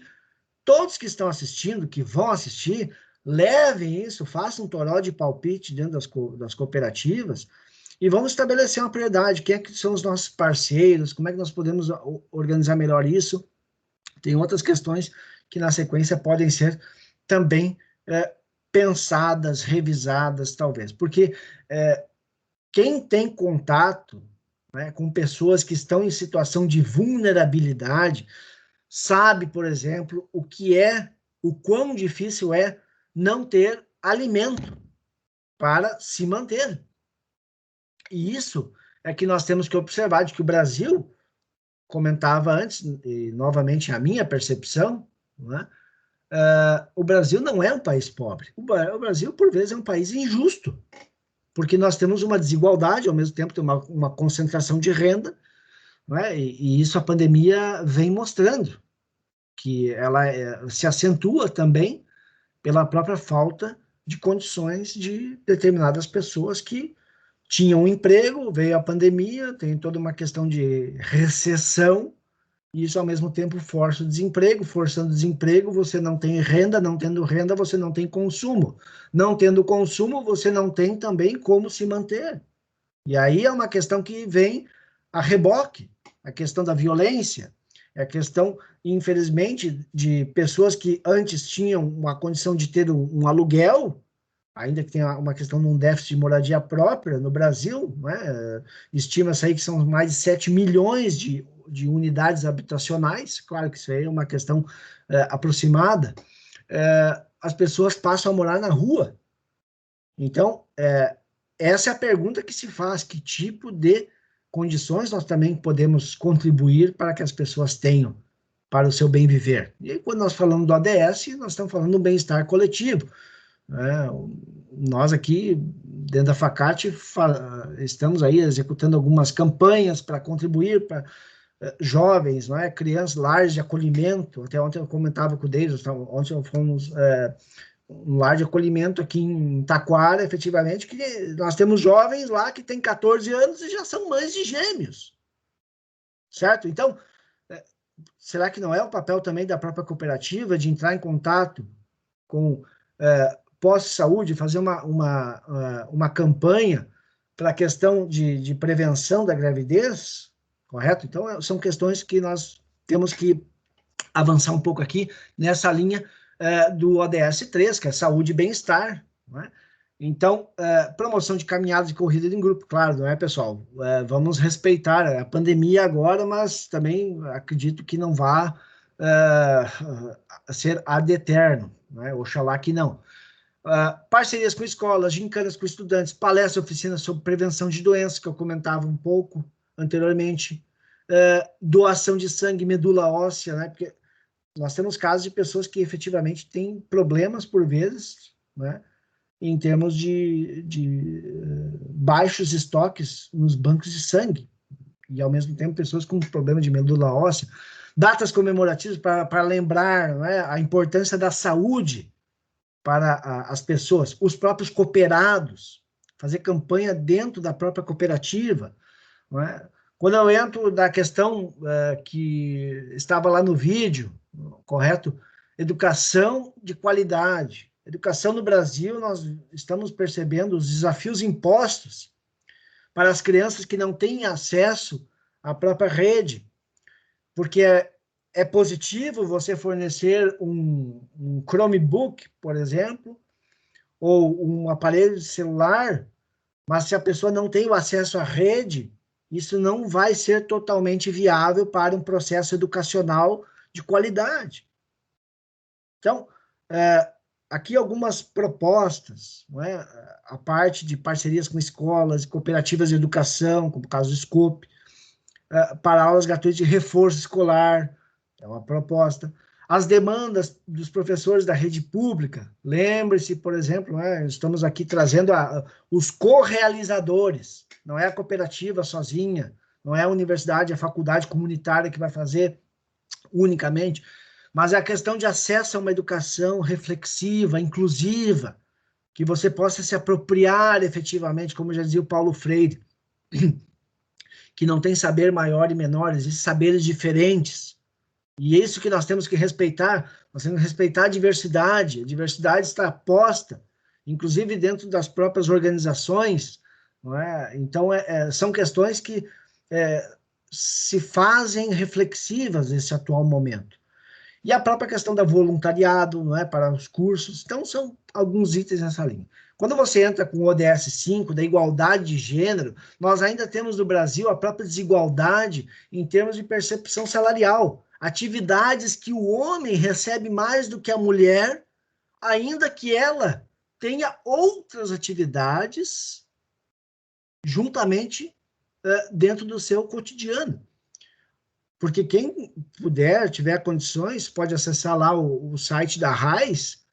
todos que estão assistindo, que vão assistir, levem isso, façam um toró de palpite dentro das cooperativas e vamos estabelecer uma prioridade. Quem é que são os nossos parceiros? Como é que nós podemos organizar melhor isso? Tem outras questões que, na sequência, podem ser também pensadas, revisadas, talvez. Porque quem tem contato, né, com pessoas que estão em situação de vulnerabilidade sabe, por exemplo, o quão difícil é não ter alimento para se manter. E isso é que nós temos que observar, de que o Brasil, comentava antes, e novamente a minha percepção, né, o Brasil não é um país pobre. O Brasil, por vezes, é um país injusto, porque nós temos uma desigualdade, ao mesmo tempo tem uma concentração de renda, né, e isso a pandemia vem mostrando, que ela se acentua também pela própria falta de condições de determinadas pessoas que tinham um emprego, veio a pandemia, tem toda uma questão de recessão, e isso ao mesmo tempo força o desemprego, forçando o desemprego, você não tem renda, não tendo renda, você não tem consumo. Não tendo consumo, você não tem também como se manter. E aí é uma questão que vem a reboque, a questão da violência, é a questão, infelizmente, de pessoas que antes tinham uma condição de ter um aluguel, ainda que tenha uma questão de um déficit de moradia própria no Brasil, né? Estima-se aí que são mais de 7 milhões de unidades habitacionais, claro que isso aí é uma questão aproximada, as pessoas passam a morar na rua. Então, essa é a pergunta que se faz, que tipo de condições nós também podemos contribuir para que as pessoas tenham para o seu bem viver. E aí, quando nós falamos do ADS, nós estamos falando do bem-estar coletivo. Nós aqui, dentro da FACAT, estamos aí executando algumas campanhas para contribuir para jovens, não é? Crianças, lares de acolhimento. Até ontem eu comentava com o Deus, ontem fomos um lar de acolhimento aqui em Taquara, efetivamente, que nós temos jovens lá que têm 14 anos e já são mães de gêmeos, certo? Então, será que não é o papel também da própria cooperativa de entrar em contato com pós-saúde, fazer uma campanha para a questão de prevenção da gravidez, correto? Então, são questões que nós temos que avançar um pouco aqui nessa linha do ODS 3, que é saúde e bem-estar, não é? Então, promoção de caminhadas e corrida em grupo, claro, não é, pessoal? Vamos respeitar a pandemia agora, mas também acredito que não vá ser ad eterno, não é? Oxalá que não. Parcerias com escolas, gincanas com estudantes, palestras, oficinas sobre prevenção de doenças, que eu comentava um pouco anteriormente, doação de sangue, medula óssea, né? Porque nós temos casos de pessoas que efetivamente têm problemas, por vezes, né, em termos de baixos estoques nos bancos de sangue. e, ao mesmo tempo, pessoas com problema de medula óssea. Datas comemorativas para lembrar, não é, a importância da saúde para as pessoas, os próprios cooperados, fazer campanha dentro da própria cooperativa. Não é? Quando eu entro na questão que estava lá no vídeo, correto? Educação de qualidade. Educação no Brasil, nós estamos percebendo os desafios impostos para as crianças que não têm acesso à própria rede, porque é positivo você fornecer um Chromebook, por exemplo, ou um aparelho celular, mas se a pessoa não tem o acesso à rede, isso não vai ser totalmente viável para um processo educacional de qualidade. Então, aqui algumas propostas, não é? A parte de parcerias com escolas, cooperativas de educação, como o caso do SCOPE, para aulas gratuitas de reforço escolar, é uma proposta. As demandas dos professores da rede pública, lembre-se, por exemplo, estamos aqui trazendo os correalizadores, não é a cooperativa sozinha, não é a universidade, a faculdade comunitária que vai fazer unicamente, mas é a questão de acesso a uma educação reflexiva, inclusiva, que você possa se apropriar efetivamente, como já dizia o Paulo Freire, que não tem saber maior e menor, existem saberes diferentes. E é isso que nós temos que respeitar, nós temos que respeitar a diversidade está posta, inclusive dentro das próprias organizações, não é? Então, são questões que se fazem reflexivas nesse atual momento. E a própria questão da voluntariado, não é, para os cursos, então são alguns itens nessa linha. Quando você entra com o ODS 5, da igualdade de gênero, nós ainda temos no Brasil a própria desigualdade em termos de percepção salarial. Atividades que o homem recebe mais do que a mulher, ainda que ela tenha outras atividades juntamente dentro do seu cotidiano. Porque quem puder, tiver condições, pode acessar lá o site da RAIS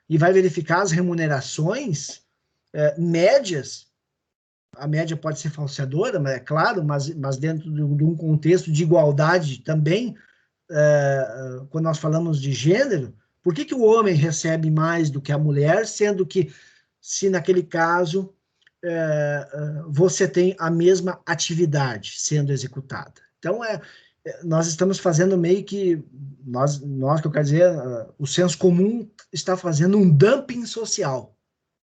e vai verificar as remunerações médias. A média pode ser falseadora, mas é claro, mas dentro de um contexto de igualdade também, quando nós falamos de gênero, por que o homem recebe mais do que a mulher, sendo que, se naquele caso, você tem a mesma atividade sendo executada? Então, nós estamos fazendo meio que, nós que eu quero dizer, o senso comum está fazendo um dumping social.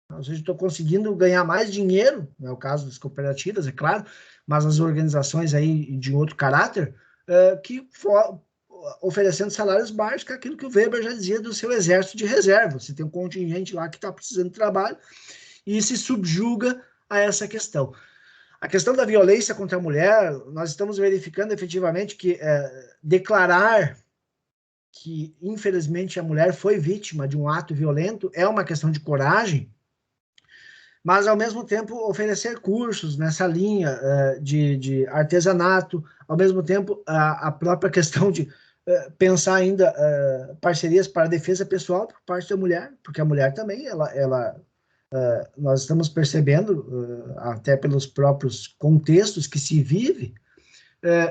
Ou seja, estou conseguindo ganhar mais dinheiro, não é o caso das cooperativas, é claro, mas as organizações aí de outro caráter, que oferecendo salários baixos, que é aquilo que o Weber já dizia do seu exército de reserva. Você tem um contingente lá que está precisando de trabalho e se subjuga a essa questão. A questão da violência contra a mulher, nós estamos verificando efetivamente que declarar que, infelizmente, a mulher foi vítima de um ato violento é uma questão de coragem, mas, ao mesmo tempo, oferecer cursos nessa linha de artesanato, ao mesmo tempo, a própria questão de pensar ainda parcerias para a defesa pessoal por parte da mulher, porque a mulher também, nós estamos percebendo, até pelos próprios contextos que se vive,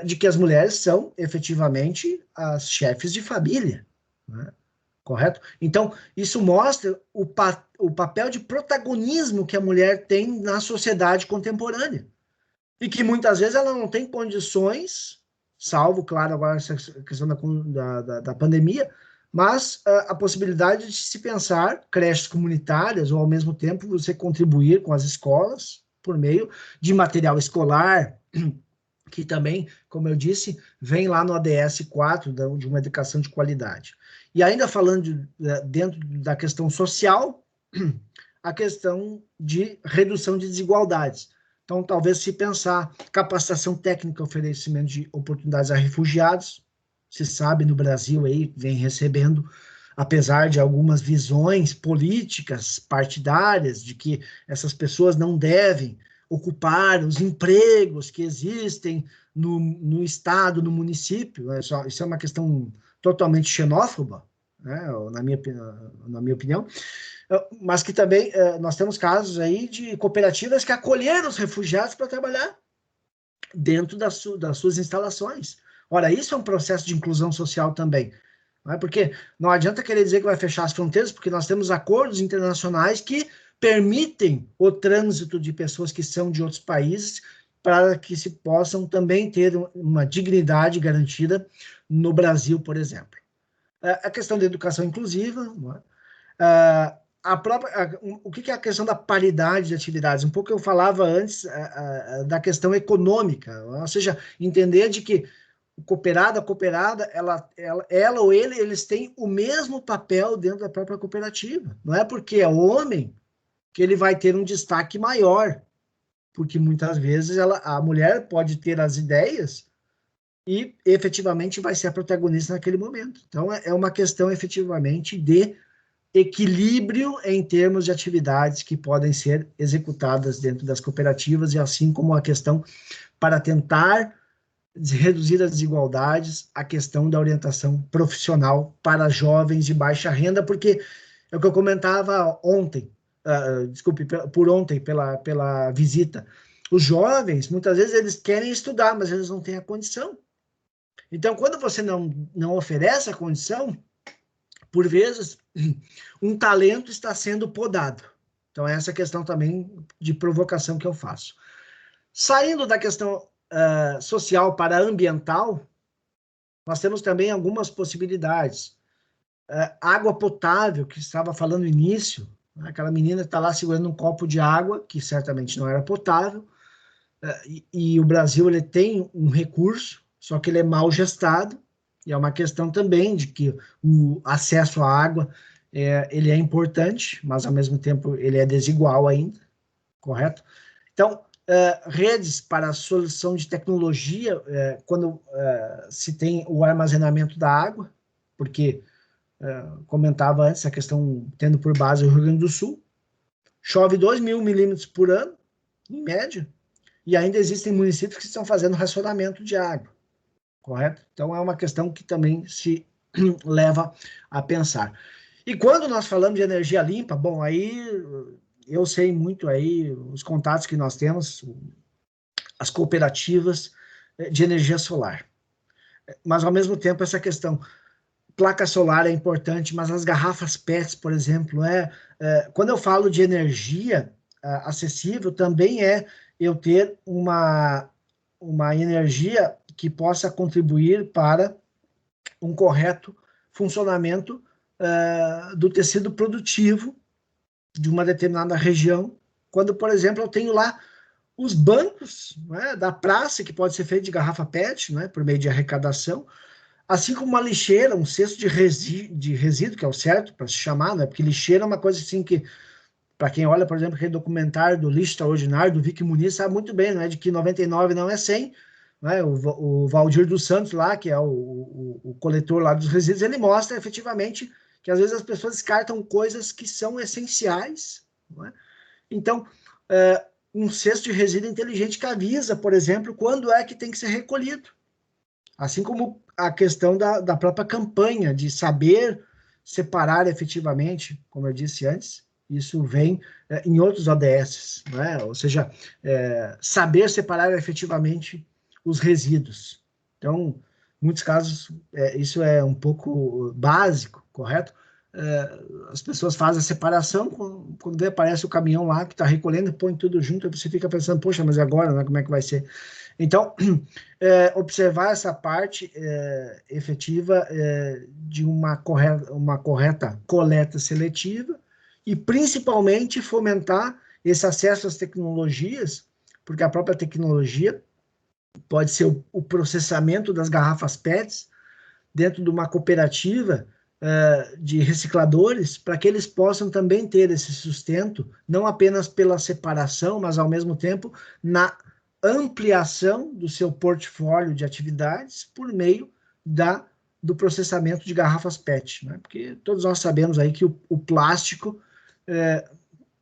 de que as mulheres são, efetivamente, as chefes de família, né? Correto? Então, isso mostra o papel de protagonismo que a mulher tem na sociedade contemporânea. E que, muitas vezes, ela não tem condições, salvo, claro, agora essa questão da pandemia, mas a possibilidade de se pensar creches comunitárias, ou, ao mesmo tempo, você contribuir com as escolas por meio de material escolar, que também, como eu disse, vem lá no ODS 4, de uma educação de qualidade. E ainda falando dentro da questão social, a questão de redução de desigualdades. Então, talvez se pensar capacitação técnica, oferecimento de oportunidades a refugiados, se sabe, no Brasil aí vem recebendo, apesar de algumas visões políticas partidárias de que essas pessoas não devem ocupar os empregos que existem no Estado, no município, isso é uma questão totalmente xenófoba, né, na minha opinião, mas que também nós temos casos aí de cooperativas que acolheram os refugiados para trabalhar. dentro das suas instalações. Ora, isso é um processo de inclusão social também. Não é? Porque não adianta querer dizer que vai fechar as fronteiras, porque nós temos acordos internacionais que permitem o trânsito de pessoas que são de outros países para que se possam também ter uma dignidade garantida no Brasil, por exemplo. A questão da educação inclusiva, não é? O que é a questão da paridade de atividades? Um pouco eu falava antes da questão econômica, ou seja, entender de que a cooperada, ela ou ele, eles têm o mesmo papel dentro da própria cooperativa. Não é porque é homem que ele vai ter um destaque maior, porque muitas vezes a mulher pode ter as ideias e efetivamente vai ser a protagonista naquele momento. Então, é uma questão efetivamente de equilíbrio em termos de atividades que podem ser executadas dentro das cooperativas, e assim como a questão para tentar reduzir as desigualdades, a questão da orientação profissional para jovens de baixa renda, porque é o que eu comentava ontem, pela visita. Os jovens, muitas vezes, eles querem estudar, mas eles não têm a condição. Então, quando você não oferece a condição, por vezes, um talento está sendo podado. Então, essa questão também de provocação que eu faço. Saindo da questão social para ambiental, nós temos também algumas possibilidades. Água potável, que estava falando no início, né? Aquela menina está lá segurando um copo de água, que certamente não era potável, e o Brasil ele tem um recurso, só que ele é mal gestado, e é uma questão também de que o acesso à água ele é importante, mas ao mesmo tempo ele é desigual ainda, correto? Então, redes para a solução de tecnologia, quando se tem o armazenamento da água, porque comentava antes a questão, tendo por base o Rio Grande do Sul, chove 2.000 milímetros por ano, em média, e ainda existem municípios que estão fazendo racionamento de água, correto? Então, é uma questão que também se leva a pensar. E quando nós falamos de energia limpa, bom, aí eu sei muito aí os contatos que nós temos, as cooperativas de energia solar. Mas, ao mesmo tempo, essa questão, placa solar é importante, mas as garrafas PETs, por exemplo, quando eu falo de energia acessível, também eu ter uma energia que possa contribuir para um correto funcionamento do tecido produtivo de uma determinada região, quando, por exemplo, eu tenho lá os bancos, né, da praça, que pode ser feito de garrafa PET, né, por meio de arrecadação, assim como uma lixeira, um cesto de resíduo, que é o certo para se chamar, né, porque lixeira é uma coisa assim que, para quem olha, por exemplo, aquele documentário do lixo extraordinário, do Vic Muniz, sabe muito bem, né, de que 99 não é 100, né, o Valdir dos Santos lá, que é o coletor lá dos resíduos, ele mostra efetivamente que às vezes as pessoas descartam coisas que são essenciais, não é? Então, um cesto de resíduo inteligente que avisa, por exemplo, quando é que tem que ser recolhido. Assim como a questão da própria campanha, de saber separar efetivamente, como eu disse antes, isso vem em outros ODS, né? Ou seja, saber separar efetivamente os resíduos. Então, em muitos casos, isso é um pouco básico, correto? As pessoas fazem a separação, quando aparece o caminhão lá que está recolhendo, põe tudo junto, aí você fica pensando, poxa, mas agora, né, como é que vai ser? Então, observar essa parte efetiva de uma correta coleta seletiva e, principalmente, fomentar esse acesso às tecnologias, porque a própria tecnologia pode ser o processamento das garrafas PETs dentro de uma cooperativa de recicladores, para que eles possam também ter esse sustento, não apenas pela separação, mas, ao mesmo tempo, na ampliação do seu portfólio de atividades por meio do processamento de garrafas PET, né? Porque todos nós sabemos aí que o plástico,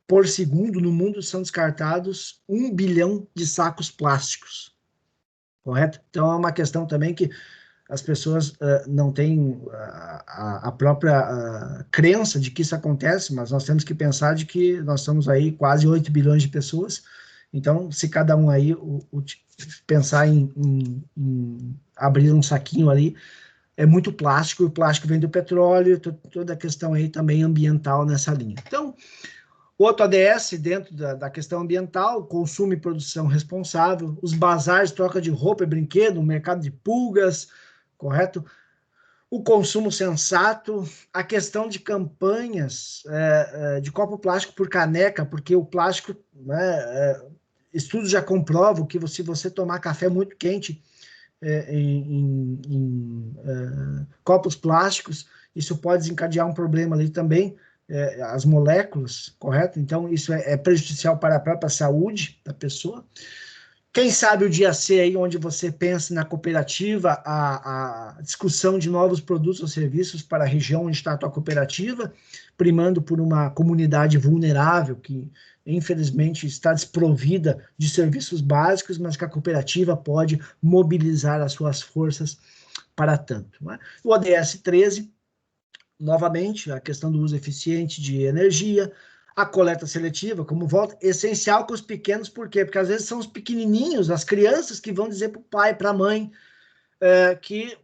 por segundo, no mundo são descartados 1 bilhão de sacos plásticos, correto? Então, é uma questão também que as pessoas não têm a própria crença de que isso acontece, mas nós temos que pensar de que nós estamos aí quase 8 bilhões de pessoas Então, se cada um aí pensar em abrir um saquinho ali, é muito plástico, e o plástico vem do petróleo, toda a questão aí também ambiental nessa linha. Então, outro ADS dentro da questão ambiental, consumo e produção responsável, os bazares, troca de roupa e brinquedo, o mercado de pulgas, correto? O consumo sensato, a questão de campanhas de copo plástico por caneca, porque o plástico, né, estudos já comprovam que se você tomar café muito quente em copos plásticos, isso pode desencadear um problema ali também, as moléculas, correto? Então, isso é prejudicial para a própria saúde da pessoa. Quem sabe o dia C aí, onde você pensa na cooperativa, a discussão de novos produtos ou serviços para a região onde está a tua cooperativa, primando por uma comunidade vulnerável que, infelizmente, está desprovida de serviços básicos, mas que a cooperativa pode mobilizar as suas forças para tanto. Né? O ODS 13, novamente, a questão do uso eficiente de energia, a coleta seletiva, como volta, essencial com os pequenos, por quê? Porque às vezes são os pequenininhos, as crianças que vão dizer para o pai, para a mãe, que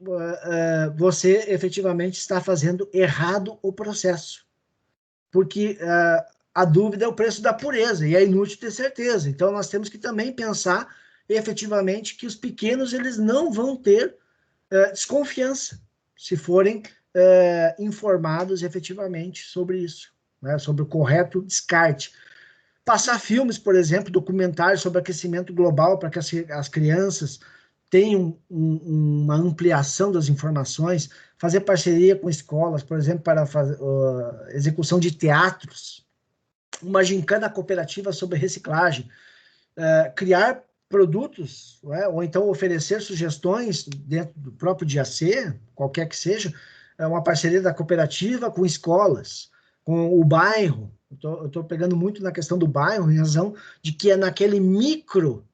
você efetivamente está fazendo errado o processo. Porque a dúvida é o preço da pureza, e é inútil ter certeza. Então, nós temos que também pensar efetivamente que os pequenos eles não vão ter desconfiança se forem informados efetivamente sobre isso. Né, sobre o correto descarte. Passar filmes, por exemplo, documentários sobre aquecimento global, para que as crianças tenham uma ampliação das informações, fazer parceria com escolas, por exemplo, para fazer execução de teatros, uma gincana cooperativa sobre reciclagem, criar produtos, né, ou então oferecer sugestões dentro do próprio dia C, qualquer que seja, uma parceria da cooperativa com escolas, com o bairro. Eu estou pegando muito na questão do bairro, em razão de que é naquele micro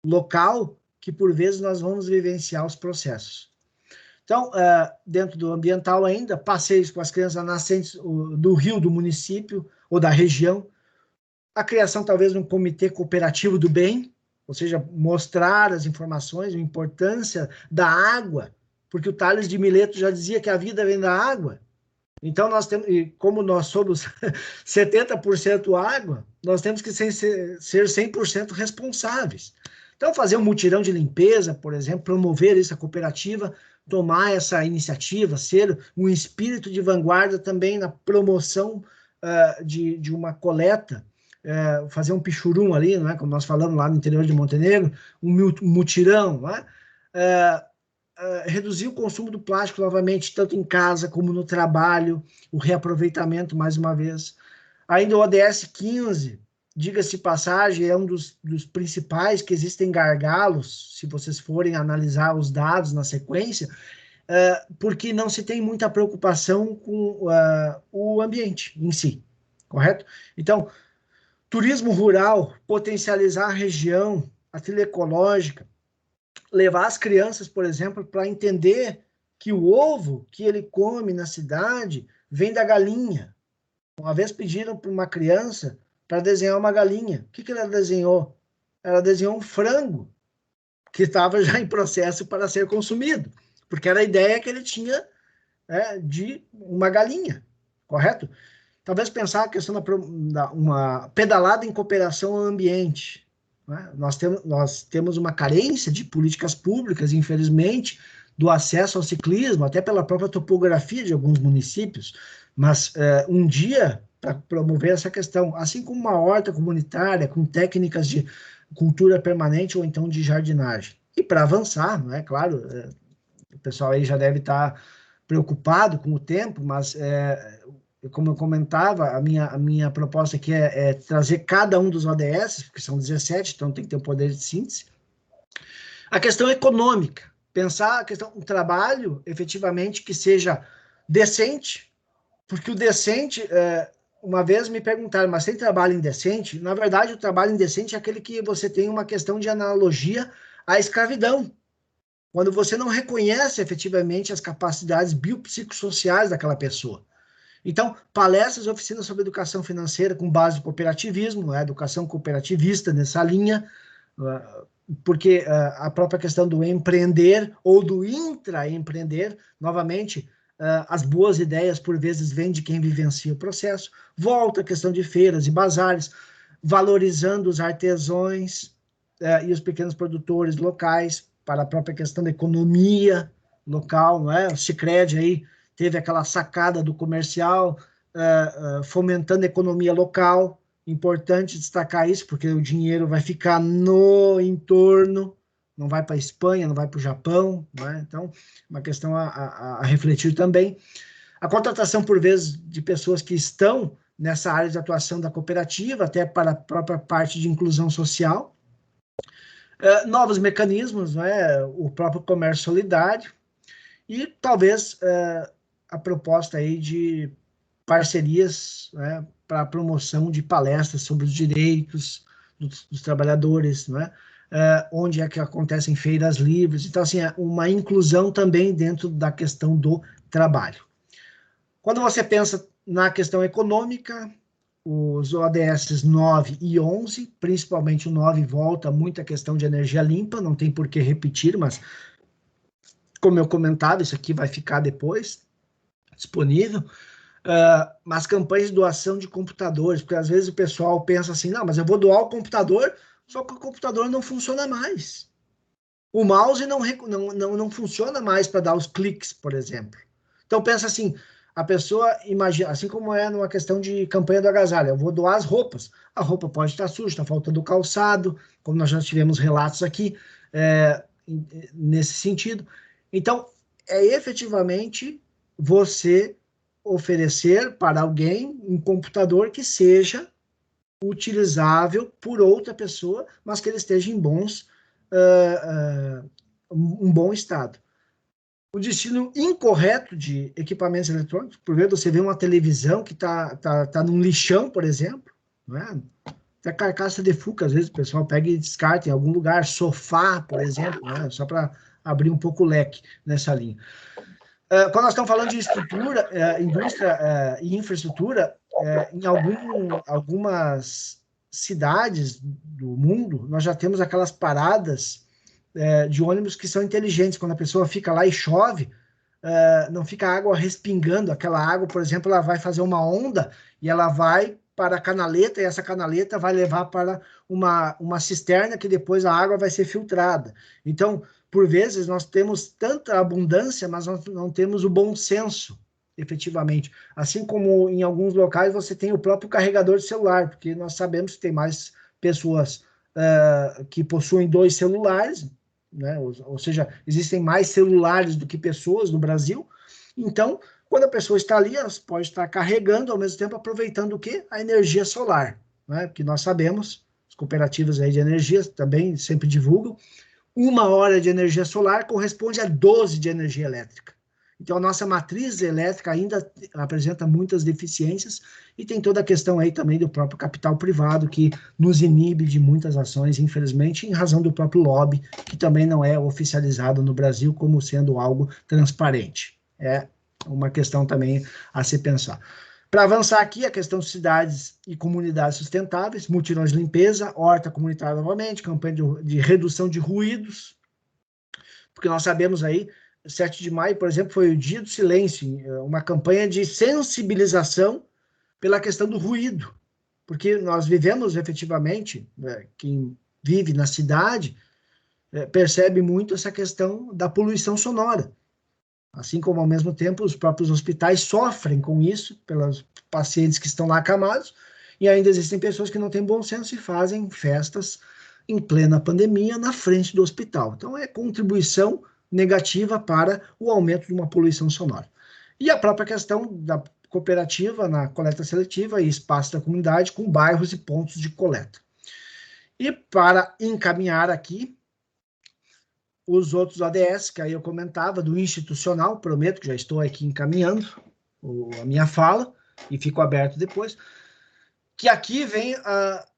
local que, por vezes, nós vamos vivenciar os processos. Então, dentro do ambiental ainda, passeios com as crianças nascentes do rio, do município ou da região, a criação, talvez, de um comitê cooperativo do bem, ou seja, mostrar as informações, a importância da água, porque o Tales de Mileto já dizia que a vida vem da água. Então, nós temos, e como nós somos 70% água, nós temos que ser 100% responsáveis. Então, fazer um mutirão de limpeza, por exemplo, promover essa cooperativa, tomar essa iniciativa, ser um espírito de vanguarda também na promoção de uma coleta, fazer um pichurum ali, não é? Como nós falamos lá no interior de Montenegro, um mutirão, não é? Reduzir o consumo do plástico novamente, tanto em casa como no trabalho, o reaproveitamento, mais uma vez. Ainda o ODS 15, diga-se de passagem, é um dos principais, que existem gargalos, se vocês forem analisar os dados na sequência, porque não se tem muita preocupação com o ambiente em si, correto? Então, turismo rural, potencializar a região, a trilha ecológica, levar as crianças, por exemplo, para entender que o ovo que ele come na cidade vem da galinha. Uma vez pediram para uma criança para desenhar uma galinha. O que ela desenhou? Ela desenhou um frango que estava já em processo para ser consumido, porque era a ideia que ele tinha de uma galinha, correto? Talvez pensar a questão da uma pedalada em cooperação ao ambiente. Nós temos uma carência de políticas públicas, infelizmente, do acesso ao ciclismo, até pela própria topografia de alguns municípios, mas um dia, para promover essa questão, assim como uma horta comunitária, com técnicas de cultura permanente ou então de jardinagem. E para avançar, não é claro, o pessoal aí já deve estar preocupado com o tempo, mas como eu comentava, a minha proposta aqui é trazer cada um dos ODS, porque são 17, então tem que ter um poder de síntese. A questão econômica, pensar a questão do trabalho, efetivamente, que seja decente, porque o decente, uma vez me perguntaram, mas tem trabalho indecente? Na verdade, o trabalho indecente é aquele que você tem uma questão de analogia à escravidão, quando você não reconhece efetivamente as capacidades biopsicossociais daquela pessoa. Então, palestras e oficinas sobre educação financeira com base no cooperativismo, educação cooperativista nessa linha, porque a própria questão do empreender ou do intraempreender, novamente, as boas ideias, por vezes, vêm de quem vivencia o processo. Volta a questão de feiras e bazares, valorizando os artesãos e os pequenos produtores locais para a própria questão da economia local, não é? O Sicredi aí teve aquela sacada do comercial, fomentando a economia local. Importante destacar isso, porque o dinheiro vai ficar no entorno, não vai para a Espanha, não vai para o Japão, não é? Então, uma questão a refletir também. A contratação, por vezes, de pessoas que estão nessa área de atuação da cooperativa, até para a própria parte de inclusão social. Novos mecanismos, não é? O próprio comércio solidário, e talvez a proposta aí de parcerias, né, para a promoção de palestras sobre os direitos dos trabalhadores, não é? Onde é que acontecem feiras livres. Então, assim, uma inclusão também dentro da questão do trabalho. Quando você pensa na questão econômica, os ODS 9 e 11, principalmente o 9 volta muito à questão de energia limpa, não tem por que repetir, mas, como eu comentava, isso aqui vai ficar depois disponível, mas campanhas de doação de computadores, porque às vezes o pessoal pensa assim, não, mas eu vou doar o computador, só que o computador não funciona mais. O mouse não funciona mais para dar os cliques, por exemplo. Então pensa assim, a pessoa imagina, assim como é numa questão de campanha do agasalho, eu vou doar as roupas, a roupa pode estar suja, está faltando calçado, como nós já tivemos relatos aqui, nesse sentido. Então, efetivamente você oferecer para alguém um computador que seja utilizável por outra pessoa, mas que ele esteja em um bom estado. O destino incorreto de equipamentos eletrônicos, por vezes você vê uma televisão que tá num lixão, por exemplo, não é? Até carcaça de fuca, às vezes o pessoal pega e descarta em algum lugar, sofá, por exemplo, né? Só para abrir um pouco o leque nessa linha. Quando nós estamos falando de estrutura, indústria e infraestrutura, em algumas cidades do mundo, nós já temos aquelas paradas de ônibus que são inteligentes. Quando a pessoa fica lá e chove, não fica a água respingando. Aquela água, por exemplo, ela vai fazer uma onda e ela vai para a canaleta, e essa canaleta vai levar para uma cisterna que depois a água vai ser filtrada. Então, por vezes, nós temos tanta abundância, mas nós não temos o bom senso, efetivamente. Assim como em alguns locais você tem o próprio carregador de celular, porque nós sabemos que tem mais pessoas que possuem 2 celulares, né? Ou seja, existem mais celulares do que pessoas no Brasil. Então, quando a pessoa está ali, ela pode estar carregando, ao mesmo tempo aproveitando o quê? A energia solar, né? Porque nós sabemos, as cooperativas aí de energia também sempre divulgam, 1 hora de energia solar corresponde a 12 de energia elétrica. Então, a nossa matriz elétrica ainda apresenta muitas deficiências e tem toda a questão aí também do próprio capital privado que nos inibe de muitas ações, infelizmente, em razão do próprio lobby, que também não é oficializado no Brasil como sendo algo transparente. É uma questão também a se pensar. Para avançar aqui, a questão de cidades e comunidades sustentáveis, mutirões de limpeza, horta comunitária novamente, campanha de redução de ruídos, porque nós sabemos aí, 7 de maio, por exemplo, foi o Dia do Silêncio, uma campanha de sensibilização pela questão do ruído, porque nós vivemos efetivamente, quem vive na cidade, percebe muito essa questão da poluição sonora. Assim como, ao mesmo tempo, os próprios hospitais sofrem com isso, pelos pacientes que estão lá acamados, e ainda existem pessoas que não têm bom senso e fazem festas em plena pandemia na frente do hospital. Então, é contribuição negativa para o aumento de uma poluição sonora. E a própria questão da cooperativa na coleta seletiva e espaço da comunidade com bairros e pontos de coleta. E para encaminhar aqui, os outros ODS, que aí eu comentava, do institucional, prometo que já estou aqui encaminhando a minha fala, e fico aberto depois, que aqui vem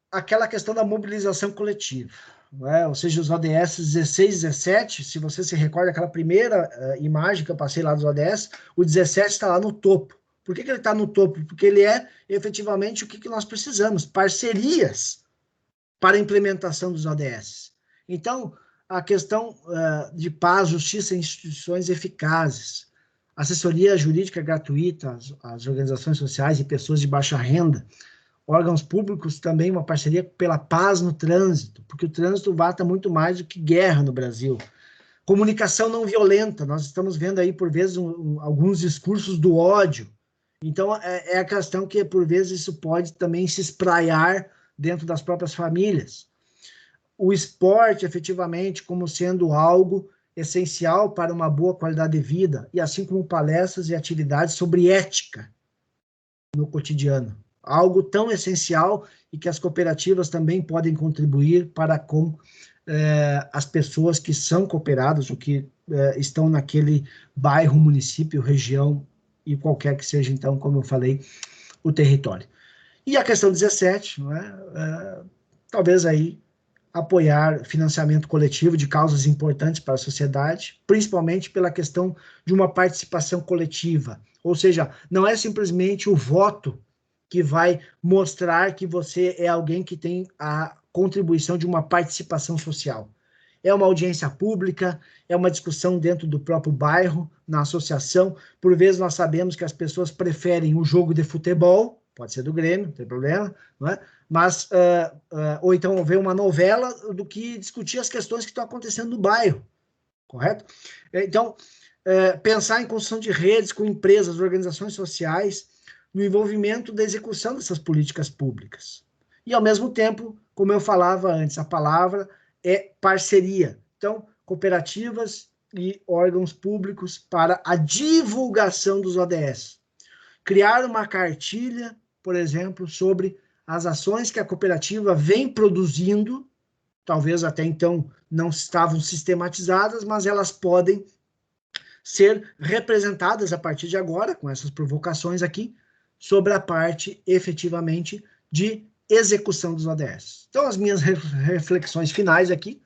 aquela questão da mobilização coletiva, né? Ou seja, os ODS 16 e 17, se você se recorda aquela primeira imagem que eu passei lá dos ODS, o 17 está lá no topo, Por que ele está no topo? Porque ele é efetivamente o que nós precisamos, parcerias para a implementação dos ODS. Então, a questão de paz, justiça e instituições eficazes, assessoria jurídica gratuita às organizações sociais e pessoas de baixa renda, órgãos públicos também, uma parceria pela paz no trânsito, porque o trânsito mata muito mais do que guerra no Brasil. Comunicação não violenta, nós estamos vendo aí, por vezes, alguns discursos do ódio. Então, é a questão que, por vezes, isso pode também se espraiar dentro das próprias famílias. O esporte, efetivamente, como sendo algo essencial para uma boa qualidade de vida, e assim como palestras e atividades sobre ética no cotidiano. Algo tão essencial e que as cooperativas também podem contribuir para com as pessoas que são cooperadas ou que estão naquele bairro, município, região e qualquer que seja, então, como eu falei, o território. E a questão 17, não é? Talvez aí apoiar financiamento coletivo de causas importantes para a sociedade, principalmente pela questão de uma participação coletiva. Ou seja, não é simplesmente o voto que vai mostrar que você é alguém que tem a contribuição de uma participação social. É uma audiência pública, é uma discussão dentro do próprio bairro, na associação. Por vezes nós sabemos que as pessoas preferem o jogo de futebol, pode ser do Grêmio, não tem problema, não é? Mas, ou então ver uma novela do que discutir as questões que estão acontecendo no bairro, correto? Então, pensar em construção de redes com empresas, organizações sociais, no envolvimento da execução dessas políticas públicas. E, ao mesmo tempo, como eu falava antes, a palavra é parceria. Então, cooperativas e órgãos públicos para a divulgação dos ODS. Criar uma cartilha, por exemplo, sobre as ações que a cooperativa vem produzindo, talvez até então não estavam sistematizadas, mas elas podem ser representadas a partir de agora, com essas provocações aqui, sobre a parte, efetivamente, de execução dos ODS. Então, as minhas reflexões finais aqui,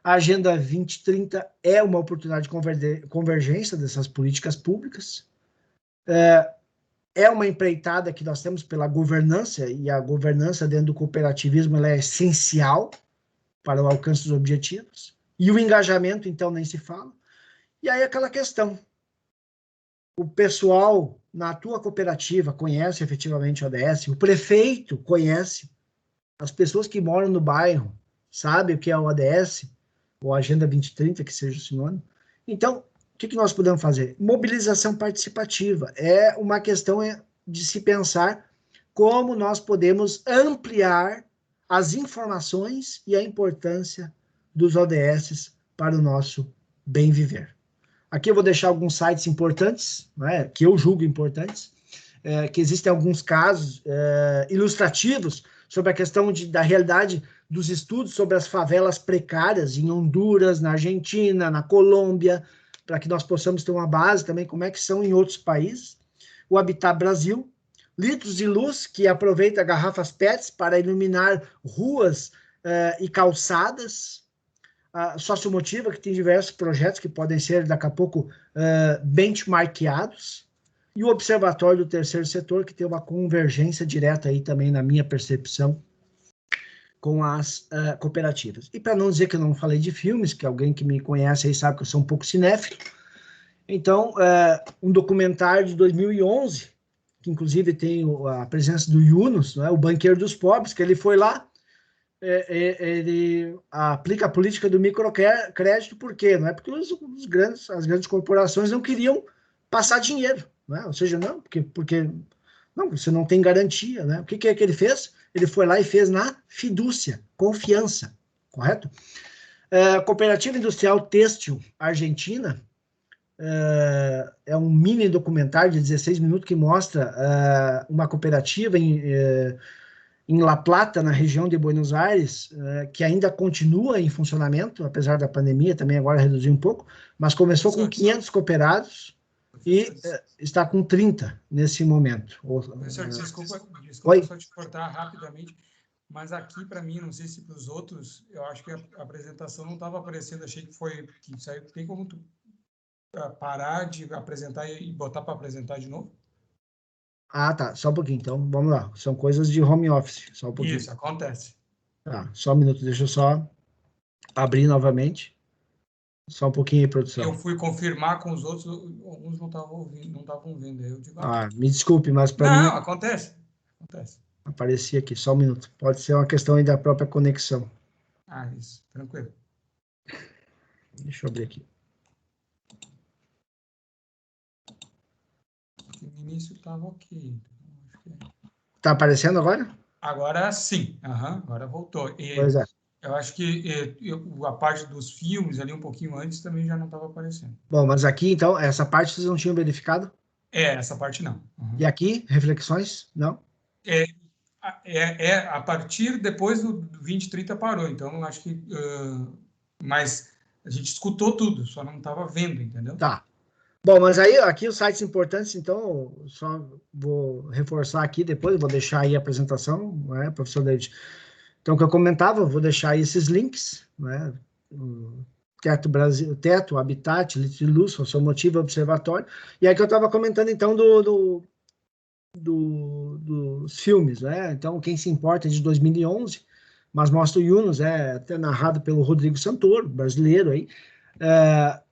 a Agenda 2030 é uma oportunidade de convergência dessas políticas públicas, é uma empreitada que nós temos pela governança, e a governança dentro do cooperativismo ela é essencial para o alcance dos objetivos, e o engajamento, então, nem se fala. E aí aquela questão, o pessoal na tua cooperativa conhece efetivamente o ODS, o prefeito conhece, as pessoas que moram no bairro sabem o que é o ODS, ou Agenda 2030, que seja o sinônimo. Então, o que nós podemos fazer? Mobilização participativa. É uma questão de se pensar como nós podemos ampliar as informações e a importância dos ODS para o nosso bem viver. Aqui eu vou deixar alguns sites importantes, né, que eu julgo importantes, que existem alguns casos ilustrativos sobre a questão da realidade dos estudos sobre as favelas precárias em Honduras, na Argentina, na Colômbia, para que nós possamos ter uma base também como é que são em outros países. O Habitat Brasil, litros de luz que aproveita garrafas PETs para iluminar ruas e calçadas. A Sociomotiva, que tem diversos projetos que podem ser, daqui a pouco, benchmarkeados, e o Observatório do Terceiro Setor, que tem uma convergência direta aí também, na minha percepção, com as cooperativas. E para não dizer que eu não falei de filmes, que alguém que me conhece aí sabe que eu sou um pouco cinéfilo, então, um documentário de 2011, que inclusive tem a presença do Yunus, né, o banqueiro dos pobres, que ele foi lá, ele aplica a política do microcrédito, por quê? Não é porque as grandes corporações não queriam passar dinheiro, né? Ou seja, não, porque não, você não tem garantia, né? O que é que ele fez? Ele foi lá e fez na fidúcia, confiança, correto? Cooperativa Industrial Têxtil Argentina, é um mini documentário de 16 minutos que mostra uma cooperativa em La Plata, na região de Buenos Aires, que ainda continua em funcionamento, apesar da pandemia, também agora reduziu um pouco, mas começou com 500 cooperados e está com 30 nesse momento. Desculpa só te cortar rapidamente, mas aqui, para mim, não sei se para os outros, eu acho que a apresentação não estava aparecendo, achei que saiu. Tem como tu parar de apresentar e botar para apresentar de novo? Ah, tá. Só um pouquinho. Então, vamos lá. São coisas de home office. Só um pouquinho. Isso, acontece. Tá, só um minuto. Deixa eu só abrir novamente. Só um pouquinho aí, Eu produção. fui confirmar com os outros, alguns não estavam ouvindo, não estavam vendo. Aí eu digo, Me desculpe, mas para não, mim acontece. Acontece. aparecia aqui. Só um minuto. Pode ser uma questão aí da própria conexão. Isso, tranquilo. Deixa eu abrir aqui. No início estava ok. Então, Tá aparecendo agora? Agora sim, agora voltou. Pois é. Eu acho que a parte dos filmes ali um pouquinho antes também já não estava aparecendo. Bom, mas aqui, então, essa parte vocês não tinham verificado? Essa parte não. E aqui, reflexões? Não? A partir depois do 2030 parou, então eu acho que. Mas a gente escutou tudo, só não estava vendo, entendeu? Tá. Bom, mas aí, aqui os sites importantes, então, só vou reforçar aqui depois, vou deixar aí a apresentação, né, professor David? Então, o que eu comentava, vou deixar aí esses links, né? O Teto Brasil, Teto, Habitat, Litro de Luz, Sociomotivo, Observatório. E aí que eu estava comentando, então, dos filmes, né? Então, Quem se Importa é de 2011, mas mostra o Yunus, até narrado pelo Rodrigo Santoro, brasileiro aí.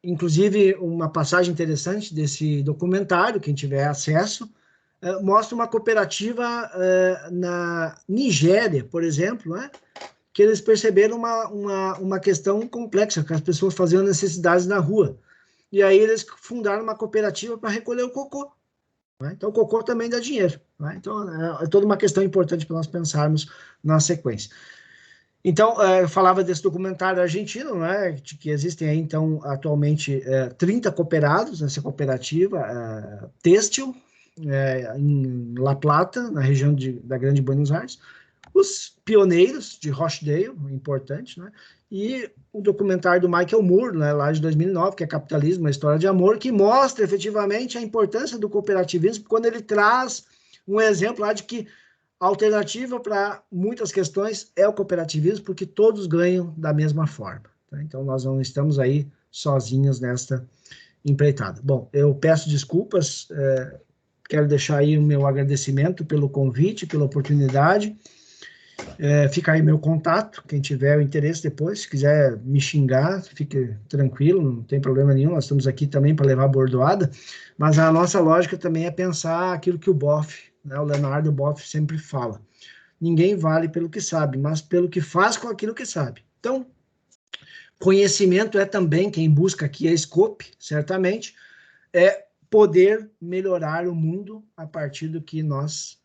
Inclusive, uma passagem interessante desse documentário, quem tiver acesso, mostra uma cooperativa na Nigéria, por exemplo, né? Que eles perceberam uma questão complexa, que as pessoas faziam necessidades na rua. E aí eles fundaram uma cooperativa para recolher o cocô. Né? Então, o cocô também dá dinheiro. Né? Então, é toda uma questão importante para nós pensarmos na sequência. Então, eu falava desse documentário argentino, né, de que existem aí, então, atualmente 30 cooperados nessa cooperativa têxtil, em La Plata, na região da Grande Buenos Aires, os pioneiros de Rochdale, importante, né, e o documentário do Michael Moore, né, lá de 2009, que é Capitalismo, uma história de amor, que mostra efetivamente a importância do cooperativismo, quando ele traz um exemplo lá de que a alternativa para muitas questões é o cooperativismo, porque todos ganham da mesma forma. Tá? Então, nós não estamos aí sozinhos nesta empreitada. Bom, eu peço desculpas, quero deixar aí o meu agradecimento pelo convite, pela oportunidade. Fica aí meu contato, quem tiver o interesse depois, se quiser me xingar, fique tranquilo, não tem problema nenhum, nós estamos aqui também para levar a bordoada, mas a nossa lógica também é pensar aquilo que o Boff, né, o Leonardo Boff sempre fala. Ninguém vale pelo que sabe, mas pelo que faz com aquilo que sabe. Então, conhecimento é também, quem busca aqui a Scope, certamente, é poder melhorar o mundo a partir do que nós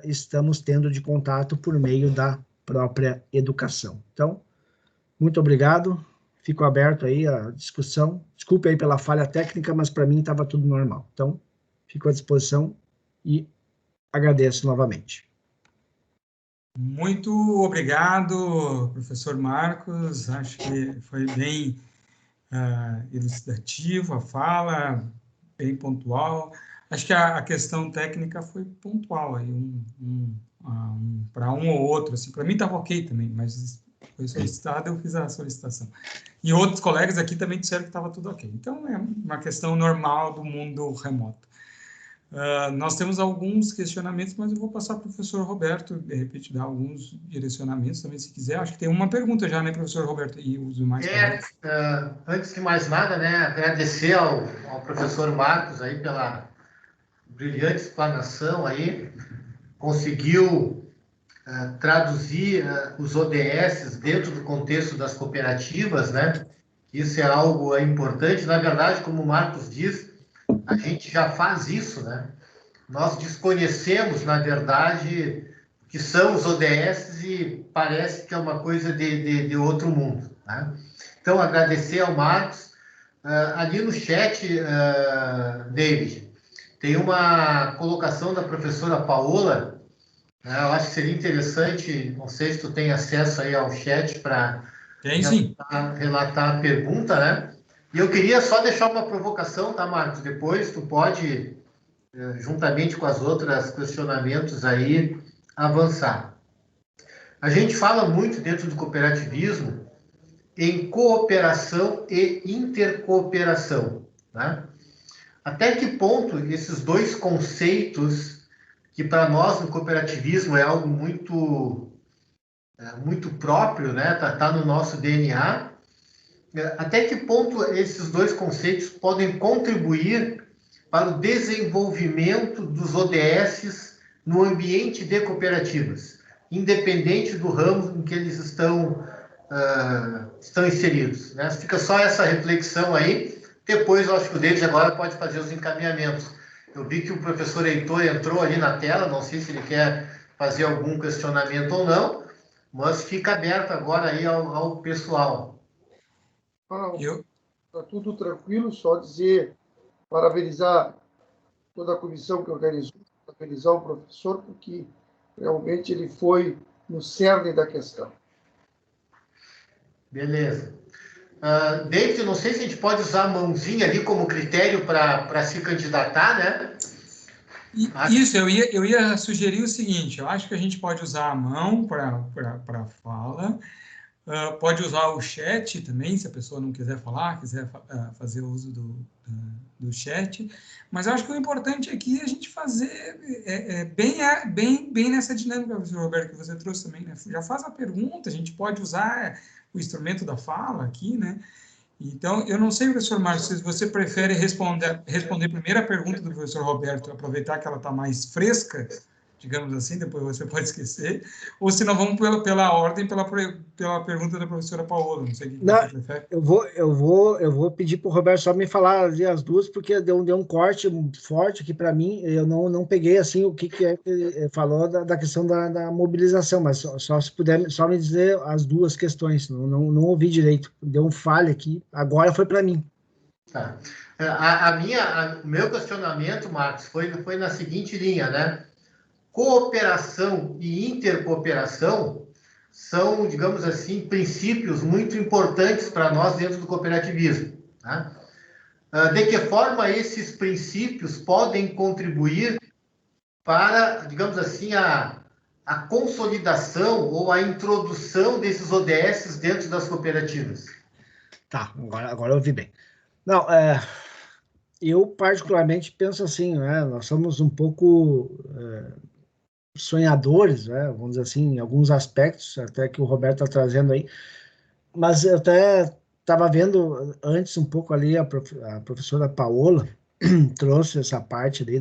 estamos tendo de contato por meio da própria educação. Então, muito obrigado, fico aberto aí à discussão. Desculpe aí pela falha técnica, mas para mim estava tudo normal. Então, fico à disposição e agradeço novamente. Muito obrigado, professor Marcos. Acho que foi bem elucidativo a fala, bem pontual. Acho que a questão técnica foi pontual, aí para um ou outro. Assim, para mim estava ok também, mas foi solicitado, eu fiz a solicitação. E outros colegas aqui também disseram que estava tudo ok. Então, é uma questão normal do mundo remoto. Nós temos alguns questionamentos, mas eu vou passar para o professor Roberto, de repente, dar alguns direcionamentos também, se quiser. Acho que tem uma pergunta já, né, professor Roberto? E os demais antes de mais nada, né, agradecer ao professor Marcos aí pela brilhante explanação aí, conseguiu traduzir os ODS dentro do contexto das cooperativas, né? Isso é algo importante. Na verdade, como o Marcos diz, a gente já faz isso, né? Nós desconhecemos, na verdade, o que são os ODS e parece que é uma coisa de outro mundo, né? Então, agradecer ao Marcos. Ali no chat, David, tem uma colocação da professora Paola. Eu acho que seria interessante, não sei se tu tem acesso aí ao chat para relatar a pergunta, né? E eu queria só deixar uma provocação, tá, Marcos? Depois tu pode, juntamente com as outras questionamentos aí, avançar. A gente fala muito dentro do cooperativismo em cooperação e intercooperação, né? Até que ponto esses dois conceitos que para nós no cooperativismo é algo muito próprio, né? Tá no nosso DNA. Até que ponto esses dois conceitos podem contribuir para o desenvolvimento dos ODSs no ambiente de cooperativas, independente do ramo em que eles estão inseridos, né? Fica só essa reflexão aí. Depois, eu acho que o David agora pode fazer os encaminhamentos. Eu vi que o professor Heitor entrou ali na tela, não sei se ele quer fazer algum questionamento ou não, mas fica aberto agora aí ao pessoal. Está tudo tranquilo, só dizer, parabenizar toda a comissão que organizou, parabenizar o professor, porque realmente ele foi no cerne da questão. Beleza. David, não sei se a gente pode usar a mãozinha ali como critério para se candidatar, né? Isso, eu ia sugerir o seguinte, eu acho que a gente pode usar a mão para fala, pode usar o chat também, se a pessoa não quiser falar, quiser fazer uso do chat, mas eu acho que o importante aqui é a gente fazer bem nessa dinâmica, professor Roberto, que você trouxe também, né? Já faz a pergunta, a gente pode usar o instrumento da fala aqui, né? Então, eu não sei, professor Márcio, se você prefere responder primeiro a pergunta do professor Roberto, aproveitar que ela está mais fresca, digamos assim, depois você pode esquecer, ou se não, vamos pela ordem, pela pergunta da professora Paola, não sei o que você prefere. Eu vou pedir para o Roberto só me falar ali as duas, porque deu um corte forte aqui para mim, eu não peguei assim o que é que ele falou da questão da mobilização, mas só se puder só me dizer as duas questões, não ouvi direito, deu um falha aqui, agora foi para mim. Tá. O meu questionamento, Marcos, foi na seguinte linha, né? Cooperação e intercooperação são, digamos assim, princípios muito importantes para nós dentro do cooperativismo, tá? De que forma esses princípios podem contribuir para, digamos assim, a consolidação ou a introdução desses ODSs dentro das cooperativas? Tá, agora eu ouvi bem. Não, eu particularmente penso assim, né? Nós somos um pouco sonhadores, né? Vamos dizer assim, em alguns aspectos, até que o Roberto está trazendo aí, mas eu até estava vendo antes um pouco ali a professora Paola trouxe essa parte ali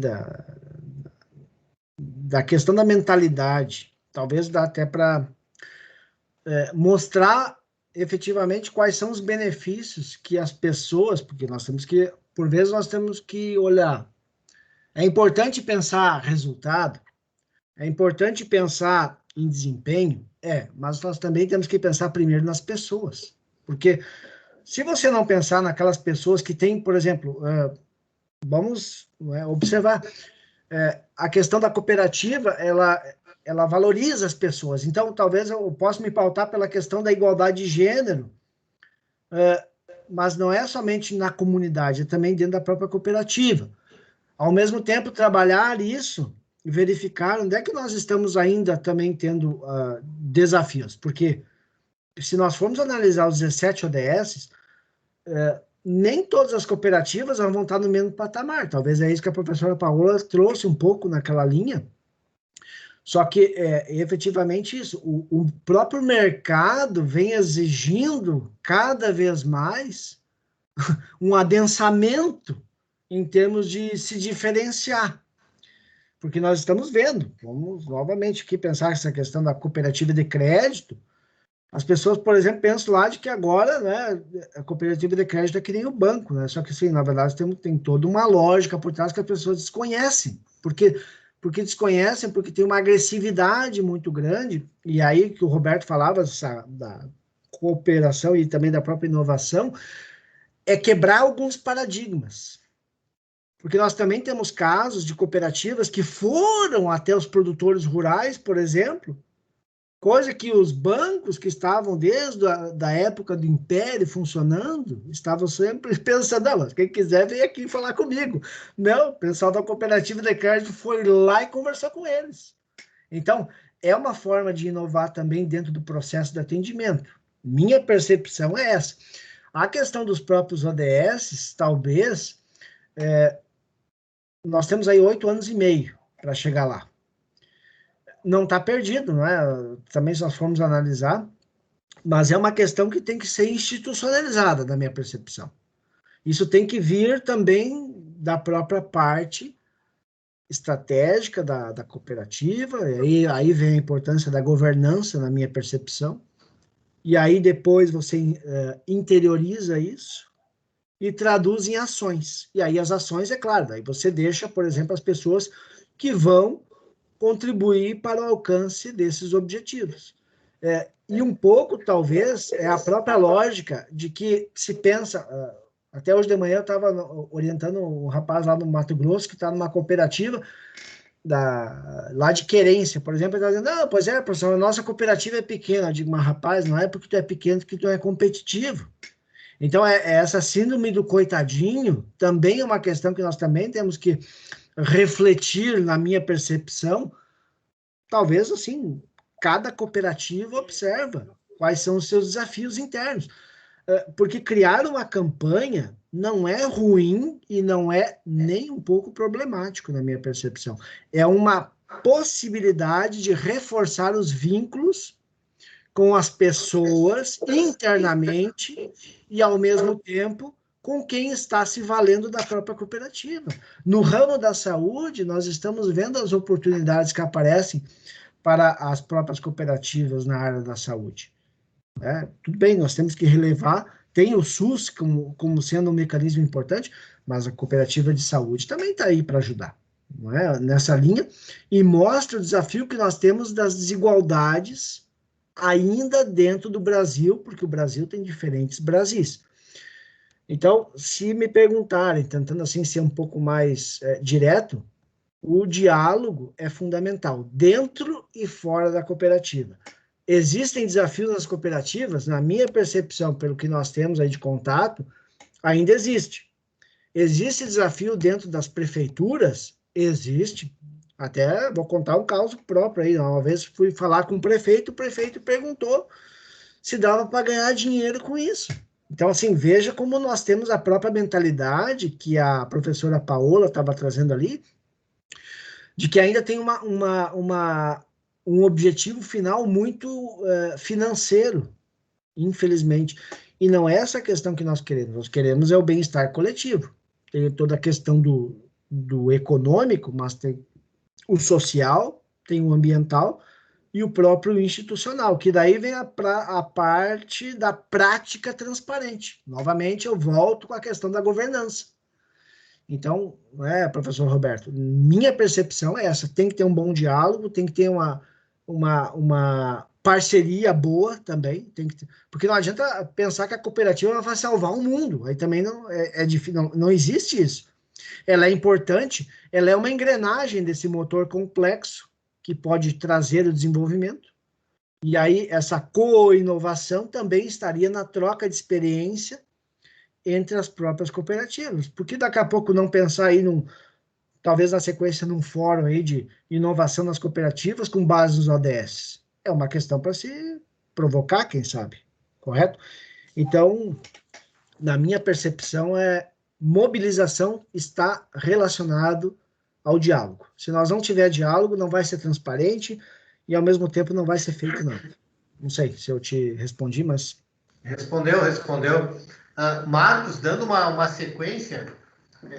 da questão da mentalidade, talvez dá até para mostrar efetivamente quais são os benefícios que as pessoas, porque nós temos que, por vezes nós temos que olhar, é importante pensar resultado, é importante pensar em desempenho, mas nós também temos que pensar primeiro nas pessoas, porque se você não pensar naquelas pessoas que têm, por exemplo, vamos observar, a questão da cooperativa, ela valoriza as pessoas, então talvez eu possa me pautar pela questão da igualdade de gênero, mas não é somente na comunidade, é também dentro da própria cooperativa. Ao mesmo tempo, trabalhar isso e verificar onde é que nós estamos ainda também tendo desafios, porque se nós formos analisar os 17 ODS, nem todas as cooperativas vão estar no mesmo patamar, talvez é isso que a professora Paola trouxe um pouco naquela linha, só que efetivamente isso, o próprio mercado vem exigindo cada vez mais um adensamento em termos de se diferenciar. Porque nós estamos vendo, vamos novamente aqui pensar essa questão da cooperativa de crédito, as pessoas, por exemplo, pensam lá de que agora, né, a cooperativa de crédito é que nem o banco, né? Só que, assim, na verdade, tem toda uma lógica por trás que as pessoas desconhecem. Porque desconhecem, porque tem uma agressividade muito grande, e aí que o Roberto falava da cooperação e também da própria inovação, é quebrar alguns paradigmas. Porque nós também temos casos de cooperativas que foram até os produtores rurais, por exemplo, coisa que os bancos que estavam desde a época do Império funcionando, estavam sempre pensando, não, mas quem quiser vem aqui falar comigo. Não, o pessoal da cooperativa de crédito foi lá e conversou com eles. Então, é uma forma de inovar também dentro do processo de atendimento. Minha percepção é essa. A questão dos próprios ODS, talvez, nós temos aí 8 anos e meio para chegar lá. não está perdido, não é? Também se nós formos analisar, mas é uma questão que tem que ser institucionalizada, na minha percepção. Isso tem que vir também da própria parte estratégica da cooperativa, e aí vem a importância da governança, na minha percepção, e aí depois você interioriza isso e traduz em ações. E aí as ações, é claro, daí você deixa, por exemplo, as pessoas que vão contribuir para o alcance desses objetivos. E um pouco, talvez, é a própria lógica de que se pensa... Até hoje de manhã eu estava orientando um rapaz lá no Mato Grosso que está numa cooperativa lá de Querência, por exemplo, ele está dizendo, não, pois é, professor, a nossa cooperativa é pequena. Eu digo, mas rapaz, não é porque tu é pequeno que tu é competitivo. Então, essa síndrome do coitadinho também é uma questão que nós também temos que refletir, na minha percepção. Talvez, assim, cada cooperativa observa quais são os seus desafios internos. Porque criar uma campanha não é ruim e não é nem um pouco problemático, na minha percepção. É uma possibilidade de reforçar os vínculos com as pessoas internamente e, ao mesmo tempo, com quem está se valendo da própria cooperativa. No ramo da saúde, nós estamos vendo as oportunidades que aparecem para as próprias cooperativas na área da saúde. Tudo bem, nós temos que relevar, tem o SUS como sendo um mecanismo importante, mas a cooperativa de saúde também está aí para ajudar, não é? Nessa linha, e mostra o desafio que nós temos das desigualdades ainda dentro do Brasil, porque o Brasil tem diferentes Brasis. Então, se me perguntarem, tentando assim ser um pouco mais direto, o diálogo é fundamental, dentro e fora da cooperativa. Existem desafios nas cooperativas, na minha percepção, pelo que nós temos aí de contato, ainda existe. Existe desafio dentro das prefeituras? Existe. Até vou contar um caso próprio aí. Uma vez fui falar com o prefeito perguntou se dava para ganhar dinheiro com isso. Então, assim, veja como nós temos a própria mentalidade que a professora Paola estava trazendo ali, de que ainda tem um objetivo final muito financeiro, infelizmente. E não é essa a questão que nós queremos. Nós queremos o bem-estar coletivo. Tem toda a questão do econômico, mas tem o social, tem o ambiental e o próprio institucional, que daí vem a parte da prática transparente. Novamente, eu volto com a questão da governança. Então, professor Roberto, minha percepção é essa, tem que ter um bom diálogo, tem que ter uma parceria boa também, porque não adianta pensar que a cooperativa vai salvar o mundo, aí também não existe isso. Ela é importante, ela é uma engrenagem desse motor complexo que pode trazer o desenvolvimento, e aí essa co-inovação também estaria na troca de experiência entre as próprias cooperativas, porque daqui a pouco não pensar aí talvez na sequência num fórum aí de inovação nas cooperativas com base nos ODS. É uma questão para se provocar, quem sabe, correto? Então, na minha percepção, mobilização está relacionado ao diálogo. Se nós não tiver diálogo, não vai ser transparente e, ao mesmo tempo, não vai ser feito nada. Não sei se eu te respondi, mas... Respondeu. Marcos, dando uma sequência,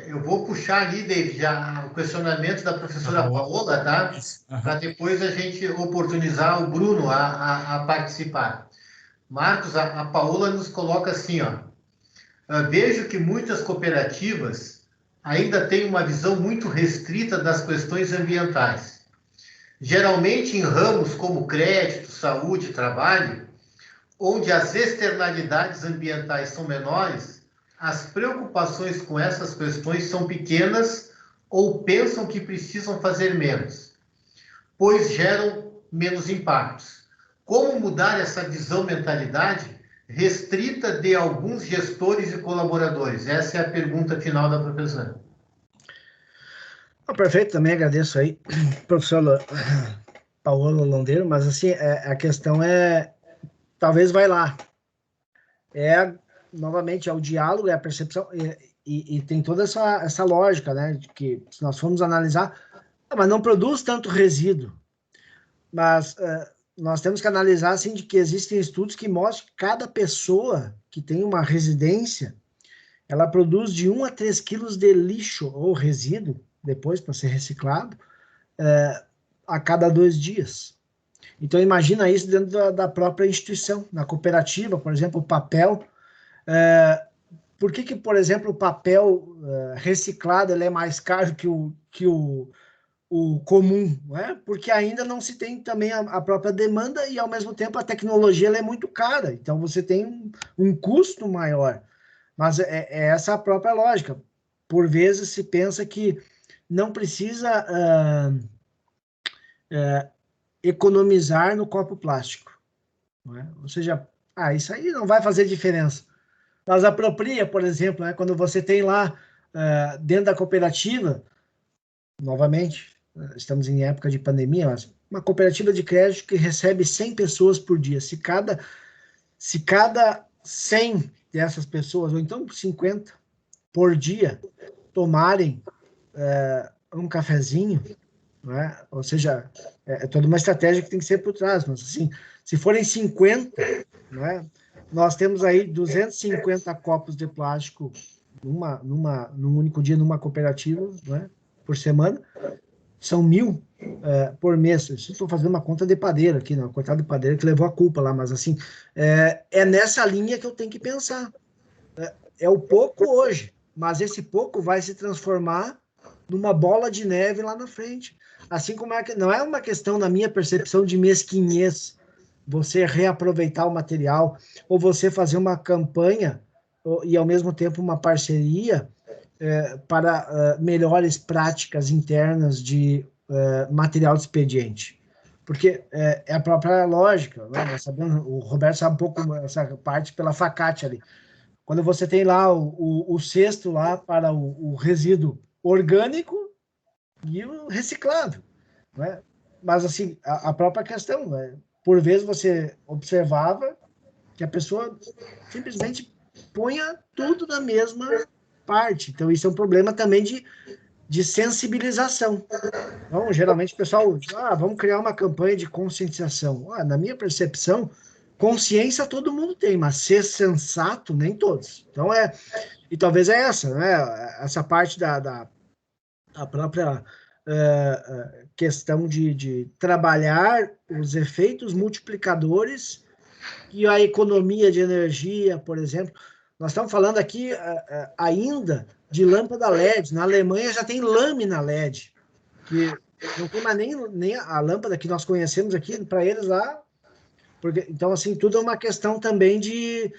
eu vou puxar ali, David, já o questionamento da professora Paola, tá? Para depois a gente oportunizar o Bruno a participar. Marcos, a Paola nos coloca assim, ó. Vejo que muitas cooperativas ainda têm uma visão muito restrita das questões ambientais. Geralmente em ramos como crédito, saúde e trabalho, onde as externalidades ambientais são menores, as preocupações com essas questões são pequenas ou pensam que precisam fazer menos, pois geram menos impactos. Como mudar essa visão mentalidade restrita de alguns gestores e colaboradores? Essa é a pergunta final da professora. Perfeito, também agradeço aí, professor Paola Londeiro, mas assim, a questão talvez vai lá. Novamente, é o diálogo, é a percepção, e tem toda essa lógica, né, de que se nós formos analisar, mas não produz tanto resíduo. Mas nós temos que analisar, assim, de que existem estudos que mostram que cada pessoa que tem uma residência, ela produz de 1 a 3 quilos de lixo ou resíduo, depois para ser reciclado, a cada 2 dias. Então, imagina isso dentro da própria instituição, na cooperativa, por exemplo, o papel. Por que, por exemplo, o papel reciclado ele é mais caro que o comum? Não é? Porque ainda não se tem também a própria demanda e, ao mesmo tempo, a tecnologia ela é muito cara. Então, você tem um custo maior. Mas é essa a própria lógica. Por vezes se pensa que não precisa economizar no copo plástico. Não é? Ou seja, isso aí não vai fazer diferença. Mas apropria, por exemplo, quando você tem lá dentro da cooperativa, novamente, estamos em época de pandemia, mas uma cooperativa de crédito que recebe 100 pessoas por dia. Se cada 100 dessas pessoas, ou então 50 por dia, tomarem um cafezinho, né? Ou seja, é toda uma estratégia que tem que ser por trás, mas assim, se forem 50, né? Nós temos aí 250 copos de plástico num único dia, numa cooperativa, né? Por semana, são 1.000 por mês. Estou fazendo uma conta de padeiro aqui, não, coitado de padeiro que levou a culpa lá, mas assim, é nessa linha que eu tenho que pensar. É o pouco hoje, mas esse pouco vai se transformar numa bola de neve lá na frente. Assim como não é uma questão, na minha percepção, de mesquinhez, você reaproveitar o material, ou você fazer uma campanha e, ao mesmo tempo, uma parceria para melhores práticas internas de material de expediente. Porque é a própria lógica, né? Nós sabemos, o Roberto sabe um pouco essa parte pela Facate ali. Quando você tem lá o cesto lá para o resíduo orgânico e o reciclado, né? Mas, assim, a própria questão, né? Por vezes você observava que a pessoa simplesmente ponha tudo na mesma parte. Então, isso é um problema também de sensibilização. Então, geralmente o pessoal diz, vamos criar uma campanha de conscientização. Na minha percepção, consciência todo mundo tem, mas ser sensato, nem todos. Então, e talvez essa, né? Essa parte da própria questão de trabalhar os efeitos multiplicadores e a economia de energia, por exemplo. Nós estamos falando aqui ainda de lâmpada LED. Na Alemanha já tem lâmina LED, que não tem mais nem a lâmpada que nós conhecemos aqui, para eles lá. Porque, então, assim, tudo é uma questão também de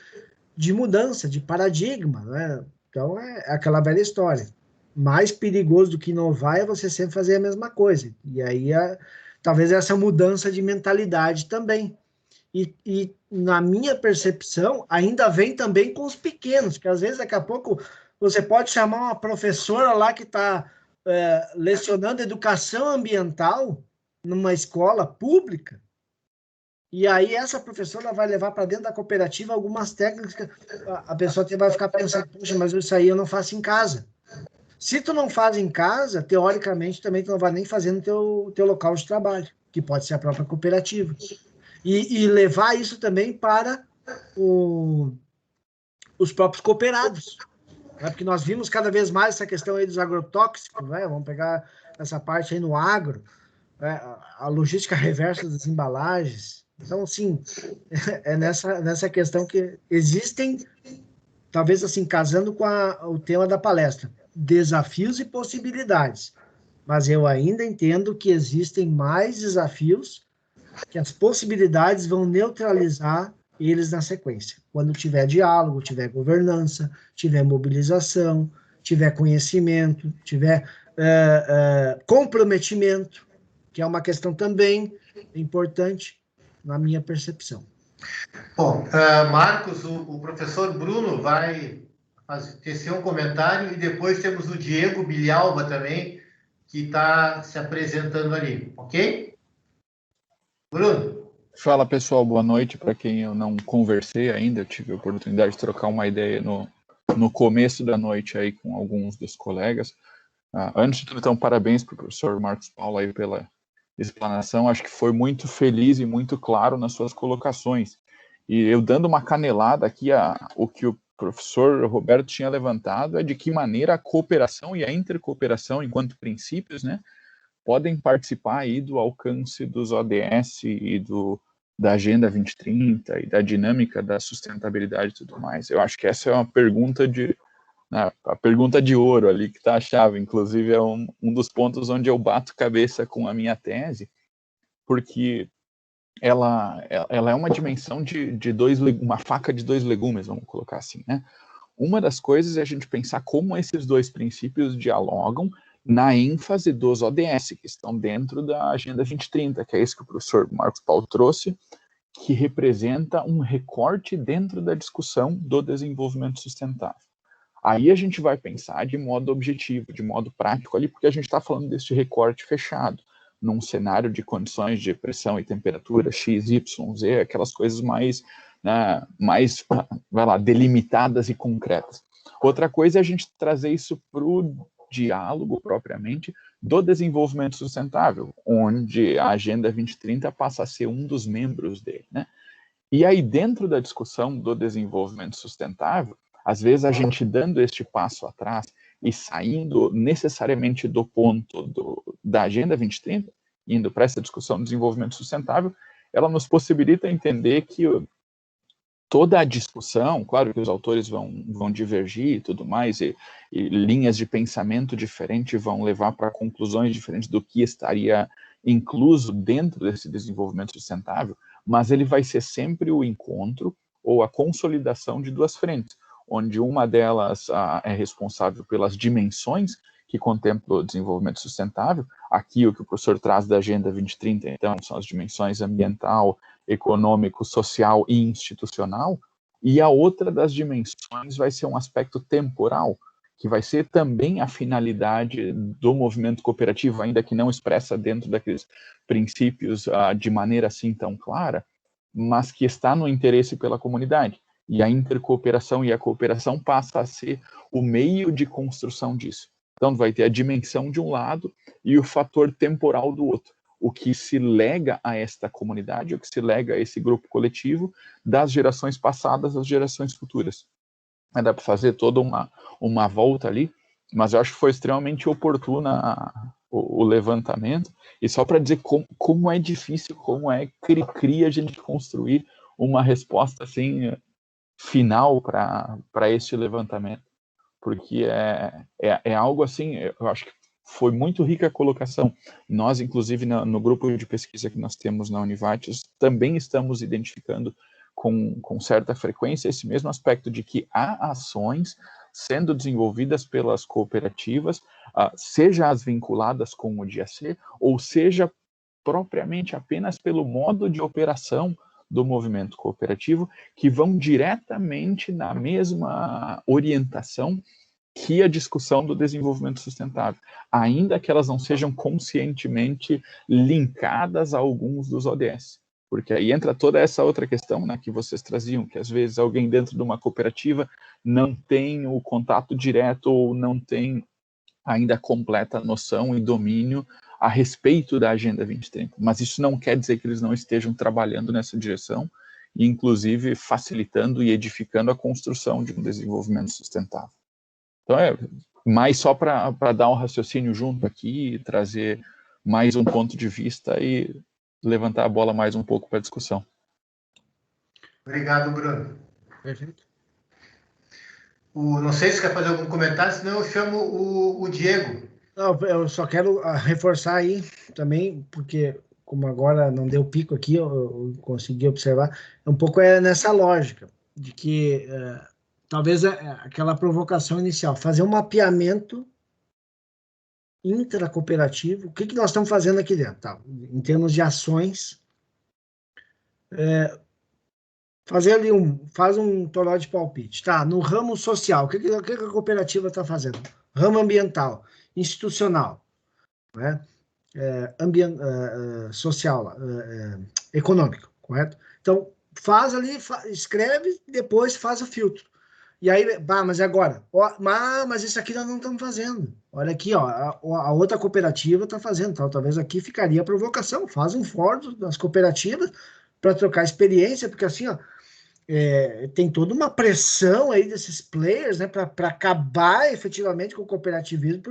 mudança, de paradigma, né? Então, é aquela velha história. Mais perigoso do que inovar é você sempre fazer a mesma coisa. E aí, talvez essa mudança de mentalidade também. E na minha percepção, ainda vem também com os pequenos, que às vezes, daqui a pouco, você pode chamar uma professora lá que está lecionando educação ambiental numa escola pública, e aí essa professora vai levar para dentro da cooperativa algumas técnicas que a pessoa vai ficar pensando, puxa, mas isso aí eu não faço em casa. Se tu não faz em casa, teoricamente, também tu não vai nem fazer no teu local de trabalho, que pode ser a própria cooperativa. E levar isso também para os próprios cooperados. Né? Porque nós vimos cada vez mais essa questão aí dos agrotóxicos, né? Vamos pegar essa parte aí no agro, né? A logística reversa das embalagens. Então, assim, é nessa questão que existem, talvez assim, casando com o tema da palestra, desafios e possibilidades. Mas eu ainda entendo que existem mais desafios, que as possibilidades vão neutralizar eles na sequência. Quando tiver diálogo, tiver governança, tiver mobilização, tiver conhecimento, tiver comprometimento, que é uma questão também importante na minha percepção. Bom, Marcos, o professor Bruno vai tecer um comentário e depois temos o Diego Bilhalba também, que está se apresentando ali, ok? Bruno. Fala, pessoal, boa noite. Para quem eu não conversei ainda, eu tive a oportunidade de trocar uma ideia no começo da noite aí com alguns dos colegas. Antes de tudo, então, parabéns para o professor Marcos Paulo aí pela explanação, acho que foi muito feliz e muito claro nas suas colocações. E eu dando uma canelada aqui, o que o professor Roberto tinha levantado é de que maneira a cooperação e a intercooperação, enquanto princípios, né, podem participar aí do alcance dos ODS e da Agenda 2030 e da dinâmica da sustentabilidade e tudo mais. Eu acho que essa é uma pergunta a pergunta de ouro ali que está a chave. Inclusive é um dos pontos onde eu bato cabeça com a minha tese, porque ela é uma dimensão uma faca de dois legumes, vamos colocar assim, né? Uma das coisas é a gente pensar como esses dois princípios dialogam na ênfase dos ODS, que estão dentro da Agenda 2030, que é isso que o professor Marcos Paulo trouxe, que representa um recorte dentro da discussão do desenvolvimento sustentável. Aí a gente vai pensar de modo objetivo, de modo prático ali, porque a gente está falando desse recorte fechado, num cenário de condições de pressão e temperatura X, Y, Z, aquelas coisas mais delimitadas e concretas. Outra coisa é a gente trazer isso para o diálogo propriamente do desenvolvimento sustentável, onde a Agenda 2030 passa a ser um dos membros dele, né? E aí, dentro da discussão do desenvolvimento sustentável, às vezes a gente dando este passo atrás e saindo necessariamente do ponto da Agenda 2030, indo para essa discussão do desenvolvimento sustentável, ela nos possibilita entender que toda a discussão, claro que os autores vão divergir e tudo mais, e linhas de pensamento diferentes vão levar para conclusões diferentes do que estaria incluso dentro desse desenvolvimento sustentável, mas ele vai ser sempre o encontro ou a consolidação de duas frentes, onde uma delas é responsável pelas dimensões que contempla o desenvolvimento sustentável. Aqui o que o professor traz da Agenda 2030, então, são as dimensões ambiental, econômico, social e institucional, e a outra das dimensões vai ser um aspecto temporal, que vai ser também a finalidade do movimento cooperativo, ainda que não expressa dentro daqueles princípios de maneira assim tão clara, mas que está no interesse pela comunidade. E a intercooperação e a cooperação passa a ser o meio de construção disso. Então, vai ter a dimensão de um lado e o fator temporal do outro. O que se lega a esta comunidade, o que se lega a esse grupo coletivo, das gerações passadas às gerações futuras. Dá para fazer toda uma volta ali, mas eu acho que foi extremamente oportuna o levantamento, e só para dizer como é difícil, como é cri-cri a gente construir uma resposta assim final para este levantamento, porque é algo assim, eu acho que foi muito rica a colocação. Nós, inclusive, no grupo de pesquisa que nós temos na Univates, também estamos identificando com certa frequência esse mesmo aspecto de que há ações sendo desenvolvidas pelas cooperativas, seja as vinculadas com o DIAC, ou seja propriamente apenas pelo modo de operação do movimento cooperativo, que vão diretamente na mesma orientação que a discussão do desenvolvimento sustentável, ainda que elas não sejam conscientemente linkadas a alguns dos ODS. Porque aí entra toda essa outra questão, né, que vocês traziam, que às vezes alguém dentro de uma cooperativa não tem o contato direto ou não tem ainda completa noção e domínio a respeito da Agenda 2030. Mas isso não quer dizer que eles não estejam trabalhando nessa direção e, inclusive, facilitando e edificando a construção de um desenvolvimento sustentável. Então, mais só para dar um raciocínio junto aqui, trazer mais um ponto de vista e levantar a bola mais um pouco para a discussão. Obrigado, Bruno. Perfeito. Não sei se quer fazer algum comentário, senão eu chamo o Diego. Não, eu só quero reforçar aí também, porque como agora não deu pico aqui, eu consegui observar, um pouco nessa lógica, de que talvez aquela provocação inicial, fazer um mapeamento intracooperativo, o que nós estamos fazendo aqui dentro, tá? Em termos de ações, fazer ali faz um total de palpite, tá? No ramo social, o que a cooperativa está fazendo? Ramo ambiental, institucional, né? Social, econômico, correto? Então, faz ali, escreve, depois faz o filtro. E aí, mas agora? Mas isso aqui nós não estamos fazendo. Olha aqui, ó, a outra cooperativa está fazendo. Então, talvez aqui ficaria a provocação. Faz um fórum das cooperativas para trocar experiência, porque assim, ó, tem toda uma pressão aí desses players, né, para acabar efetivamente com o cooperativismo,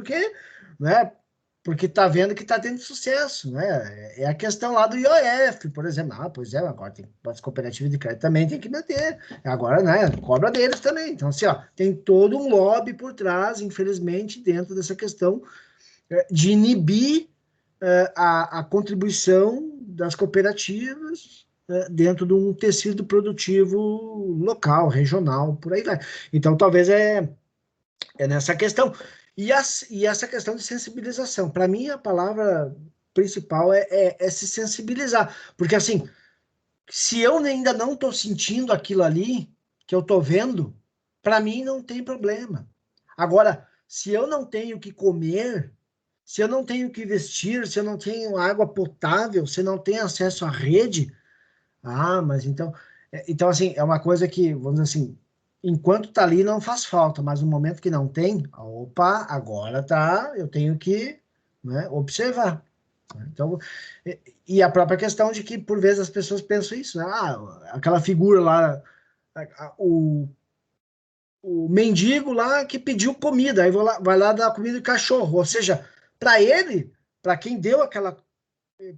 porque tá vendo que tá tendo sucesso, né? É a questão lá do IOF, por exemplo. Pois é, agora tem as cooperativas de crédito também tem que manter. Agora, né, cobra deles também. Então, assim, ó, tem todo um lobby por trás, infelizmente, dentro dessa questão de inibir a contribuição das cooperativas dentro de um tecido produtivo local, regional, por aí vai. Então, talvez é nessa questão. E essa questão de sensibilização. Para mim, a palavra principal é se sensibilizar. Porque, assim, se eu ainda não estou sentindo aquilo ali, que eu estou vendo, para mim não tem problema. Agora, se eu não tenho que comer, se eu não tenho que vestir, se eu não tenho água potável, se eu não tenho acesso à rede, mas então... Então, assim, é uma coisa que, vamos dizer assim, enquanto tá ali não faz falta, mas no momento que não tem, opa, agora tá, eu tenho que, né, observar. Então, e a própria questão de que, por vezes, as pessoas pensam isso, né? Aquela figura lá, o mendigo lá que pediu comida, aí vai lá dar comida de cachorro. Ou seja, para ele, para quem deu aquela.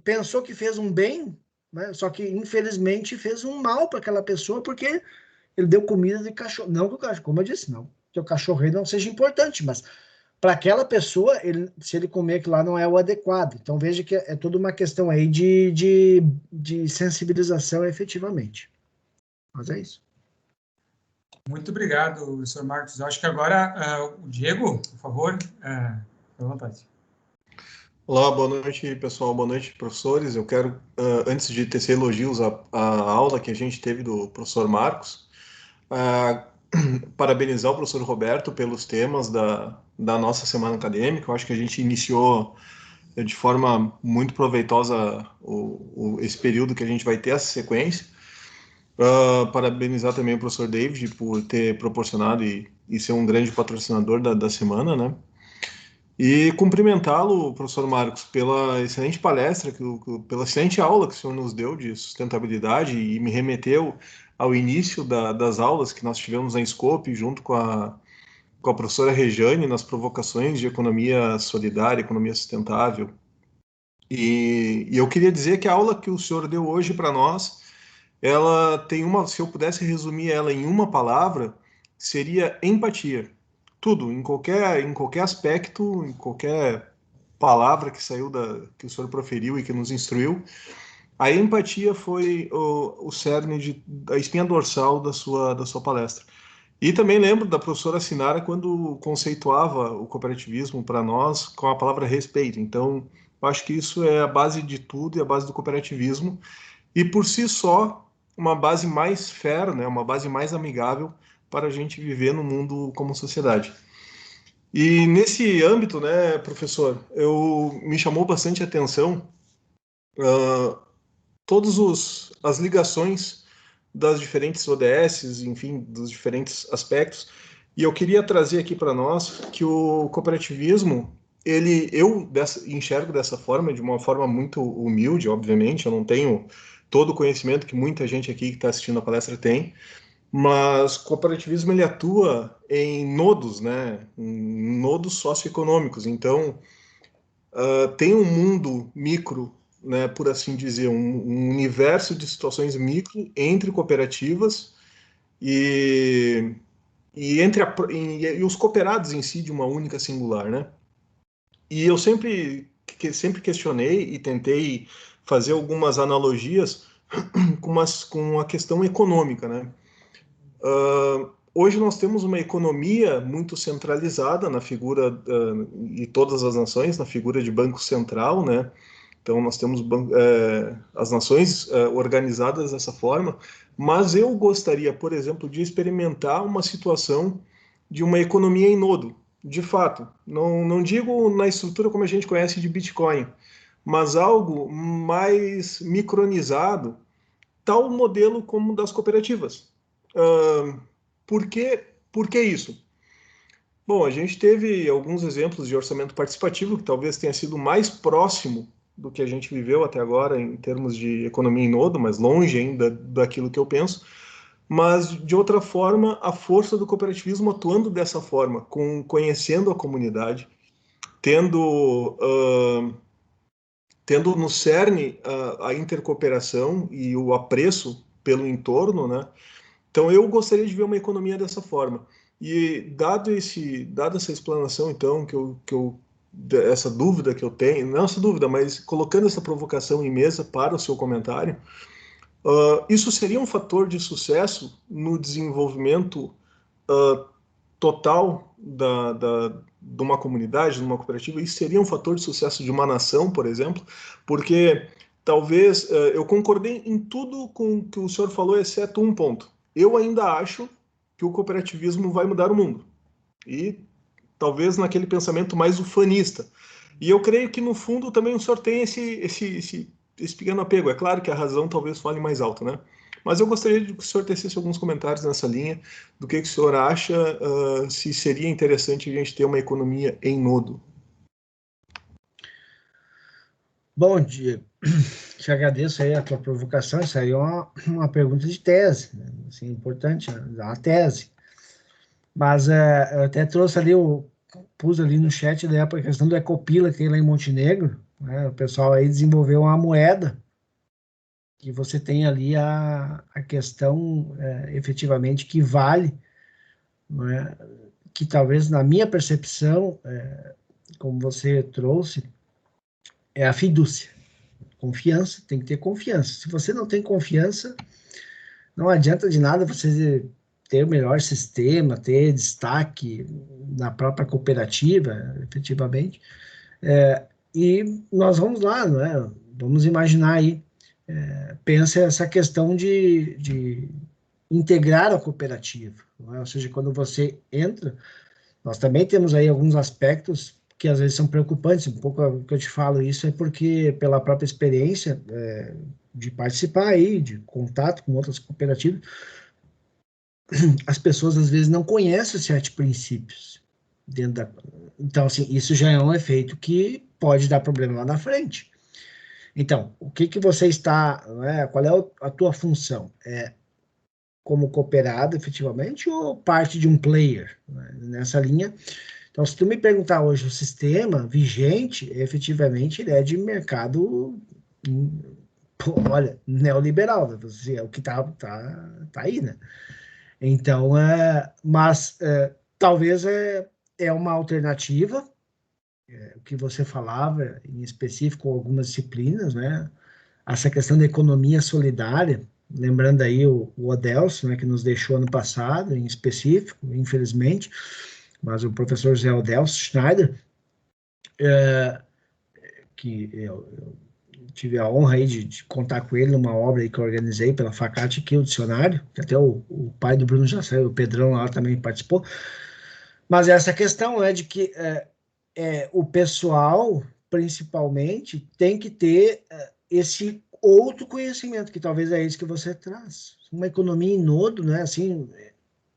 Pensou que fez um bem, né? Só que infelizmente fez um mal para aquela pessoa, porque ele deu comida de cachorro. Não que o cachorro, como eu disse, não que o cachorro não seja importante, mas para aquela pessoa, se ele comer aquilo lá, não é o adequado. Então veja que é toda uma questão aí de sensibilização efetivamente. Mas é isso. Muito obrigado, professor Marcos. Eu acho que agora o Diego, por favor, à vontade. Olá, boa noite, pessoal. Boa noite, professores. Eu quero, antes de tecer elogios à aula que a gente teve do professor Marcos, parabenizar o professor Roberto pelos temas da nossa semana acadêmica. Eu acho que a gente iniciou de forma muito proveitosa esse período que a gente vai ter essa sequência. Parabenizar também o professor David por ter proporcionado e ser um grande patrocinador da semana, né? E cumprimentá-lo, professor Marcos, pela excelente palestra, pela excelente aula que o senhor nos deu de sustentabilidade e me remeteu ao início das aulas que nós tivemos na Scope, junto com a professora Rejane, nas provocações de economia solidária, economia sustentável. E eu queria dizer que a aula que o senhor deu hoje para nós, ela tem se eu pudesse resumir ela em uma palavra, seria empatia. Tudo, em qualquer aspecto, em qualquer palavra que saiu que o senhor proferiu e que nos instruiu, a empatia foi o cerne a espinha dorsal da sua palestra. E também lembro da professora Sinara quando conceituava o cooperativismo para nós com a palavra respeito. Então, eu acho que isso é a base de tudo e a base do cooperativismo. E por si só, uma base mais fair, né, uma base mais amigável para a gente viver no mundo como sociedade. E nesse âmbito, né, professor, me chamou bastante a atenção todas as ligações das diferentes ODSs, enfim, dos diferentes aspectos. E eu queria trazer aqui para nós que o cooperativismo, eu enxergo dessa forma, de uma forma muito humilde, obviamente, eu não tenho todo o conhecimento que muita gente aqui que está assistindo a palestra tem, mas o cooperativismo ele atua em nodos, né? Em nodos socioeconômicos. Então, tem um mundo micro, né, por assim dizer, um universo de situações micro entre cooperativas e os cooperados em si de uma única singular, né? E eu sempre questionei e tentei fazer algumas analogias com a questão econômica, né? Hoje nós temos uma economia muito centralizada na figura de todas as nações, na figura de Banco Central, né? Então nós temos as nações organizadas dessa forma, mas eu gostaria, por exemplo, de experimentar uma situação de uma economia em nodo, de fato. Não digo na estrutura como a gente conhece de Bitcoin, mas algo mais micronizado, tal modelo como das cooperativas. Por que Por que isso? Bom, a gente teve alguns exemplos de orçamento participativo, que talvez tenha sido mais próximo do que a gente viveu até agora em termos de economia em nodo, mas longe ainda daquilo que eu penso. Mas, de outra forma, a força do cooperativismo atuando dessa forma, conhecendo a comunidade, tendo no cerne a intercooperação e o apreço pelo entorno, né? Então, eu gostaria de ver uma economia dessa forma. E dada essa explanação, então, essa dúvida que eu tenho, não essa dúvida, mas colocando essa provocação em mesa para o seu comentário, isso seria um fator de sucesso no desenvolvimento total de uma comunidade, de uma cooperativa? Isso seria um fator de sucesso de uma nação, por exemplo? Porque talvez eu concordei em tudo com o que o senhor falou, exceto um ponto. Eu ainda acho que o cooperativismo vai mudar o mundo. E talvez naquele pensamento mais ufanista. E eu creio que, no fundo, também o senhor tem esse pequeno apego. É claro que a razão talvez fale mais alto, né? Mas eu gostaria de que o senhor tecesse alguns comentários nessa linha, do que o senhor acha, se seria interessante a gente ter uma economia em nodo. Bom dia. Te agradeço aí a tua provocação. Isso aí é uma pergunta de tese, né? Assim, importante, uma tese. Mas eu até trouxe ali, pus ali no chat da época a questão do Ecopila que tem lá em Montenegro, né? O pessoal aí desenvolveu uma moeda que você tem ali a questão efetivamente que vale, né? Que talvez na minha percepção, como você trouxe, é a fidúcia. Confiança, tem que ter confiança. Se você não tem confiança, não adianta de nada você ter o melhor sistema, ter destaque na própria cooperativa, efetivamente. E nós vamos lá, não é? Vamos imaginar aí, pensa essa questão de integrar a cooperativa, não é? Ou seja, quando você entra, nós também temos aí alguns aspectos que às vezes são preocupantes. Um pouco o que eu te falo isso é porque, pela própria experiência de participar aí, de contato com outras cooperativas, as pessoas às vezes não conhecem os 7 princípios então, assim, isso já é um efeito que pode dar problema lá na frente. Então, o que você está, né, qual é a tua função? Como cooperado, efetivamente, ou parte de um player, né, nessa linha? Então, se tu me perguntar hoje o sistema vigente, efetivamente, ele é de mercado, olha, neoliberal, né? É o que tá aí, né? Então, mas talvez é uma alternativa, o que você falava, em específico, algumas disciplinas, né? Essa questão da economia solidária, lembrando aí o Odelso, né, que nos deixou ano passado, em específico, infelizmente, mas o professor Zé Odelso Schneider, que eu tive a honra aí de contar com ele numa obra aí que eu organizei pela Facate, aqui o dicionário, que até o pai do Bruno já saiu, o Pedrão lá também participou. Mas essa questão é de que o pessoal, principalmente, tem que ter esse outro conhecimento, que talvez é isso que você traz. Uma economia em nodo, né? Assim,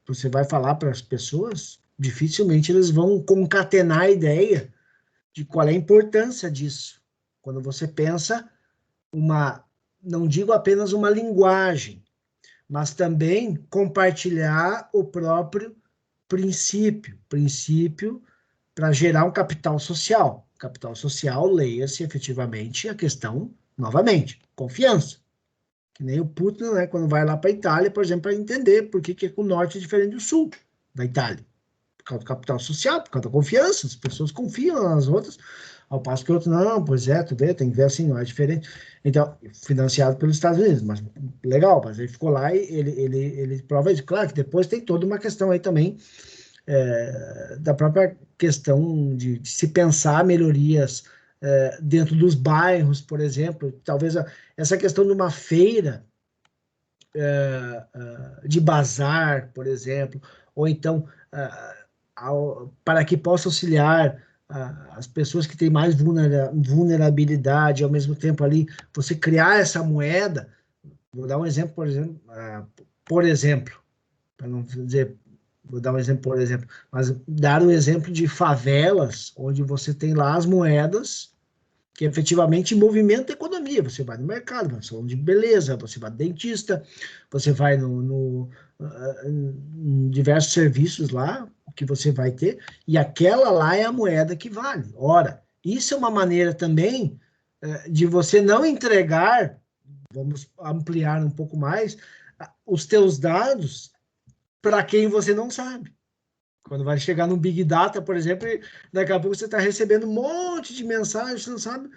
você vai falar para as pessoas, dificilmente eles vão concatenar a ideia de qual é a importância disso. Quando você pensa não digo apenas uma linguagem, mas também compartilhar o próprio princípio para gerar um capital social. Capital social, leia-se efetivamente a questão, novamente, confiança. Que nem o Putin, né, quando vai lá para a Itália, por exemplo, para entender por que o norte é diferente do sul da Itália. Por causa do capital social, por causa da confiança, as pessoas confiam nas outras, ao passo que o outro, não, pois tu vê, tem que ver assim, não é diferente. Então, financiado pelos Estados Unidos, mas legal, mas ele ficou lá e ele prova isso. Claro que depois tem toda uma questão aí também da própria questão de se pensar melhorias dentro dos bairros, por exemplo, talvez essa questão de uma feira de bazar, por exemplo, ou então para que possa auxiliar as pessoas que têm mais vulnerabilidade, ao mesmo tempo ali, você criar essa moeda. Vou dar um exemplo, por exemplo, para não dizer vou dar um exemplo, por exemplo, mas dar um exemplo de favelas, onde você tem lá as moedas que efetivamente movimentam a economia. Você vai no mercado, vai no salão de beleza, você vai no dentista, você vai em diversos serviços lá, que você vai ter, e aquela lá é a moeda que vale. Ora, isso é uma maneira também de você não entregar, vamos ampliar um pouco mais, os teus dados para quem você não sabe. Quando vai chegar no Big Data, por exemplo, daqui a pouco você está recebendo um monte de mensagens, você não sabe,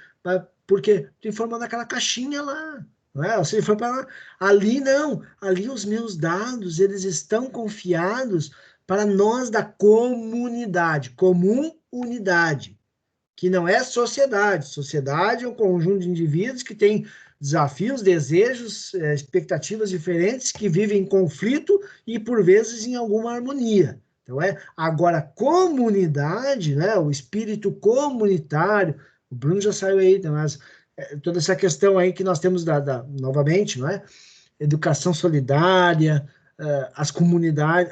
por quê? Tu informou naquela caixinha lá, não é? Você foi para lá. Ali não, ali os meus dados, eles estão confiados para nós da comunidade, comum unidade, que não é sociedade. Sociedade é um conjunto de indivíduos que tem desafios, desejos, expectativas diferentes, que vivem em conflito e, por vezes, em alguma harmonia. Então, agora, comunidade, né, o espírito comunitário, o Bruno já saiu aí, então, mas toda essa questão aí que nós temos, novamente, não é? Educação solidária, as comunidades,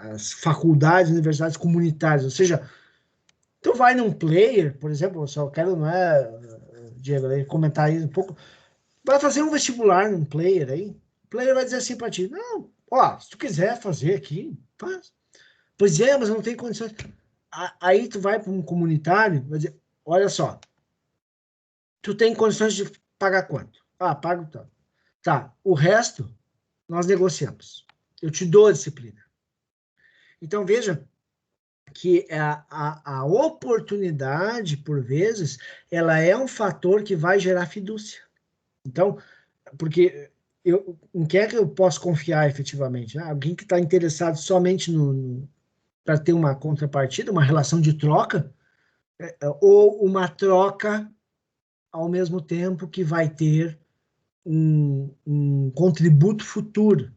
as faculdades, universidades comunitárias, ou seja, tu vai num player, por exemplo, eu só quero, não é, Diego, aí, comentar aí um pouco, vai fazer um vestibular num player aí, o player vai dizer assim para ti, não, ó, se tu quiser fazer aqui, faz. Pois é, mas eu não tenho condições. Aí tu vai para um comunitário, vai dizer, olha só, tu tem condições de pagar quanto? Ah, pago tanto. Tá, o resto nós negociamos. Eu te dou a disciplina. Então, veja que a oportunidade, por vezes, ela é um fator que vai gerar fidúcia. Então, porque em quem é que eu posso confiar efetivamente? Alguém que está interessado somente para ter uma contrapartida, uma relação de troca, ou uma troca ao mesmo tempo que vai ter um contributo futuro,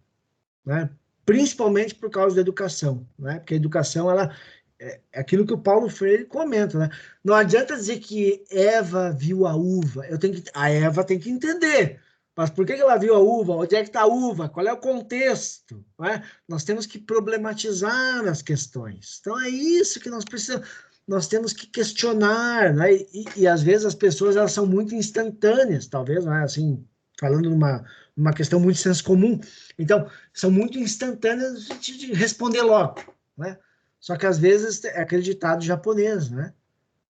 né? Principalmente por causa da educação, né? Porque a educação, ela é aquilo que o Paulo Freire comenta, né? Não adianta dizer que Eva viu a uva, a Eva tem que entender, mas por que ela viu a uva? Onde é que está a uva? Qual é o contexto? Né? Nós temos que problematizar as questões. Então, é isso que nós precisamos. Nós temos que questionar, né? E às vezes as pessoas, elas são muito instantâneas, talvez, né? Assim, falando numa questão muito senso comum. Então, são muito instantâneas de responder logo, né? Só que às vezes é aquele ditado japonês, né?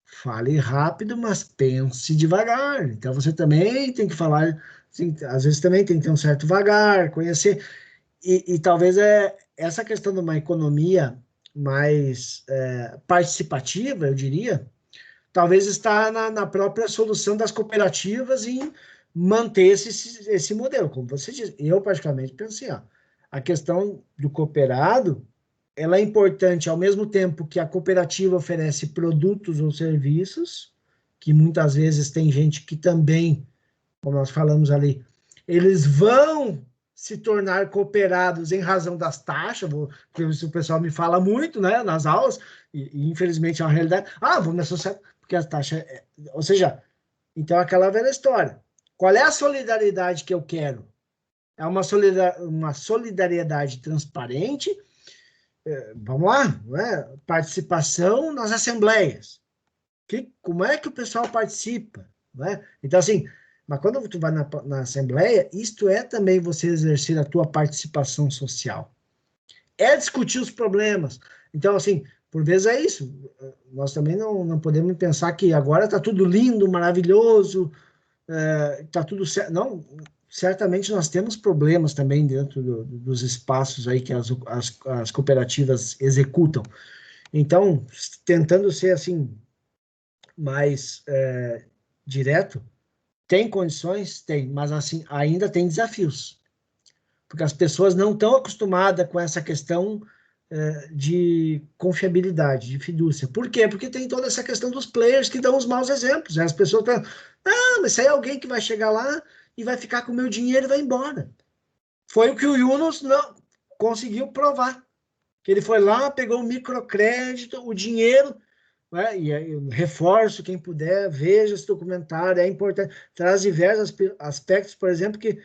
Fale rápido, mas pense devagar. Então você também tem que falar, assim, às vezes também tem que ter um certo vagar, conhecer. E talvez essa questão de uma economia mais participativa, eu diria, talvez está na própria solução das cooperativas em manter esse modelo. Como você diz, eu particularmente pensei, a questão do cooperado, ela é importante ao mesmo tempo que a cooperativa oferece produtos ou serviços, que muitas vezes tem gente que também, como nós falamos ali, eles vão se tornar cooperados em razão das taxas, que o pessoal me fala muito, né, nas aulas, e infelizmente é uma realidade. Vou me associar, porque a taxa... Ou seja, então aquela velha história. Qual é a solidariedade que eu quero? É uma solidariedade transparente, vamos lá, né? Participação nas assembleias. Como é que o pessoal participa? Né? Então, assim, mas quando tu vai na assembleia, isto é também você exercer a tua participação social. É discutir os problemas. Então, assim, por vezes é isso. Nós também não podemos pensar que agora está tudo lindo, maravilhoso, está tudo certo. Não, certamente nós temos problemas também dentro dos espaços aí que as cooperativas executam. Então, tentando ser assim mais direto, tem condições? Tem, mas assim, ainda tem desafios. Porque as pessoas não estão acostumadas com essa questão de confiabilidade, de fidúcia. Por quê? Porque tem toda essa questão dos players que dão os maus exemplos. As pessoas pensam, mas isso aí é alguém que vai chegar lá e vai ficar com o meu dinheiro e vai embora. Foi o que o Yunus não conseguiu provar. Que ele foi lá, pegou o microcrédito, o dinheiro, né? E aí, eu reforço, quem puder, veja esse documentário, é importante. Traz diversos aspectos, por exemplo, que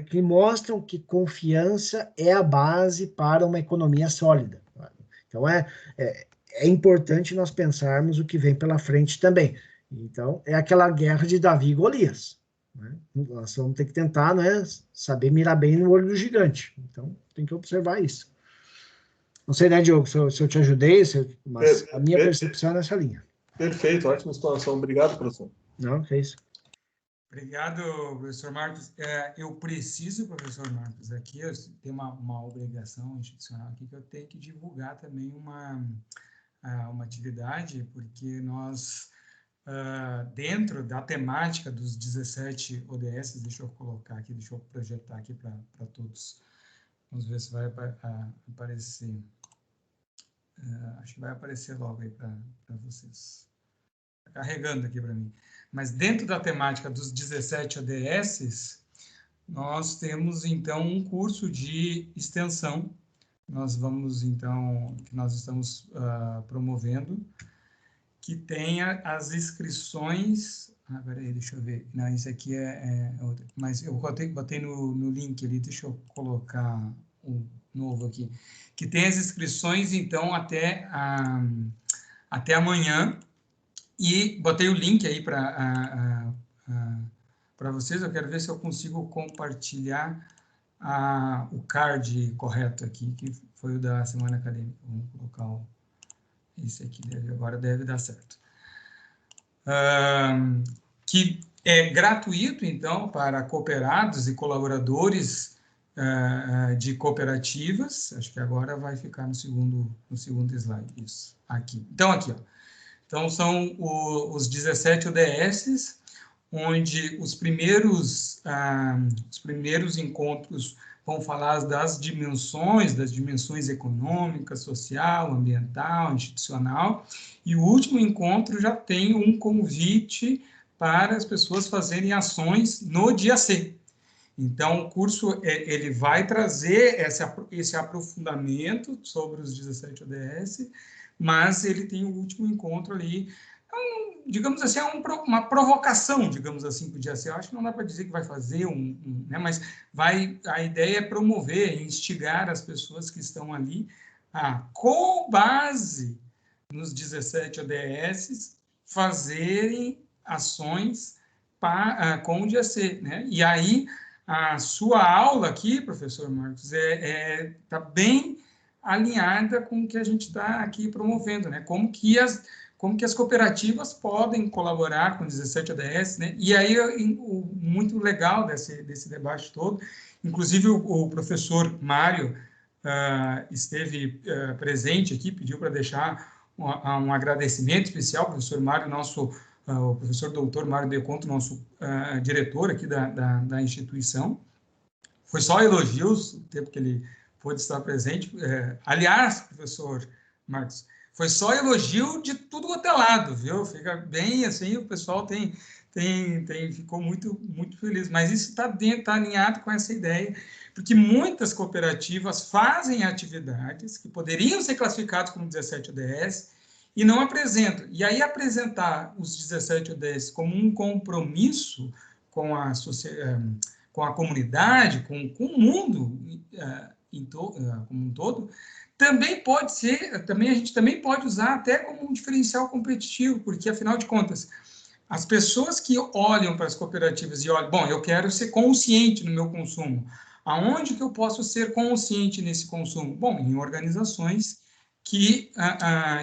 que mostram que confiança é a base para uma economia sólida. Então, é importante nós pensarmos o que vem pela frente também. Então, é aquela guerra de Davi e Golias. Né? Nós vamos ter que tentar, né, saber mirar bem no olho do gigante. Então, tem que observar isso. Não sei, né, Diogo, se eu te ajudei, mas a minha percepção é nessa linha. Perfeito, ótima explanação. Obrigado, professor. Não, que é isso. Obrigado, professor Marcos. Eu preciso, professor Marcos, aqui eu tenho uma obrigação institucional aqui que eu tenho que divulgar também uma atividade, porque nós, dentro da temática dos 17 ODS, deixa eu colocar aqui, deixa eu projetar aqui para todos. Vamos ver se vai aparecer. Acho que vai aparecer logo aí para vocês. Está carregando aqui para mim. Mas dentro da temática dos 17 ODS, nós temos, então, um curso de extensão. Nós vamos, então, que nós estamos promovendo, que tenha as inscrições... peraí, deixa eu ver. Não, isso aqui é outro. Mas eu botei no link ali, deixa eu colocar um novo aqui. Que tem as inscrições, então, até amanhã. E botei o link aí para vocês. Eu quero ver se eu consigo compartilhar o card correto aqui, que foi o da semana acadêmica. Vamos colocar esse aqui, agora deve dar certo. Que é gratuito, então, para cooperados e colaboradores de cooperativas. Acho que agora vai ficar no segundo slide. Isso, aqui. Então, aqui, ó. Então, são os 17 ODS, onde os primeiros encontros vão falar das dimensões econômica, social, ambiental, institucional, e o último encontro já tem um convite para as pessoas fazerem ações no dia C. Então, o curso ele vai trazer esse aprofundamento sobre os 17 ODS, mas ele tem o último encontro ali, digamos assim, uma provocação, digamos assim, para o dia C. Eu acho que não dá para dizer que vai fazer né, mas a ideia é promover, instigar as pessoas que estão ali com base nos 17 ODS, fazerem ações com o dia C, né? E aí, a sua aula aqui, professor Marcos, está bem alinhada com o que a gente está aqui promovendo, né? Como que as cooperativas podem colaborar com 17 ODS, né? E aí, muito legal desse debate todo, inclusive o professor Mário esteve presente aqui, pediu para deixar um agradecimento especial ao professor Mário, o professor doutor Mário Deconto, nosso diretor aqui da instituição. Foi só elogios, o tempo que ele pôde estar presente. Aliás, professor Marcos, foi só elogio de tudo quanto é lado, viu? Fica bem assim, o pessoal ficou muito, muito feliz. Mas isso está alinhado com essa ideia, porque muitas cooperativas fazem atividades que poderiam ser classificadas como 17 ODS e não apresentam. E aí apresentar os 17 ODS como um compromisso com a sociedade, com a comunidade, com o mundo como um todo, também a gente também pode usar até como um diferencial competitivo, porque, afinal de contas, as pessoas que olham para as cooperativas e olham, bom, eu quero ser consciente no meu consumo. Aonde que eu posso ser consciente nesse consumo? Bom, em organizações que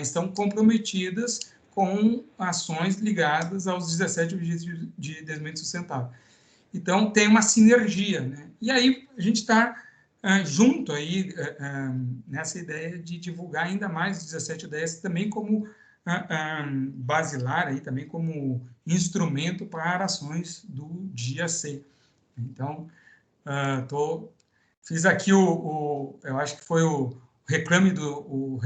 estão comprometidas com ações ligadas aos 17 Objetivos de Desenvolvimento Sustentável. Então, tem uma sinergia, né? E aí, a gente está junto aí nessa ideia de divulgar ainda mais os 17 ODS também como basilar, aí, também como instrumento para ações do dia C. Então, fiz aqui eu acho que foi o reclame do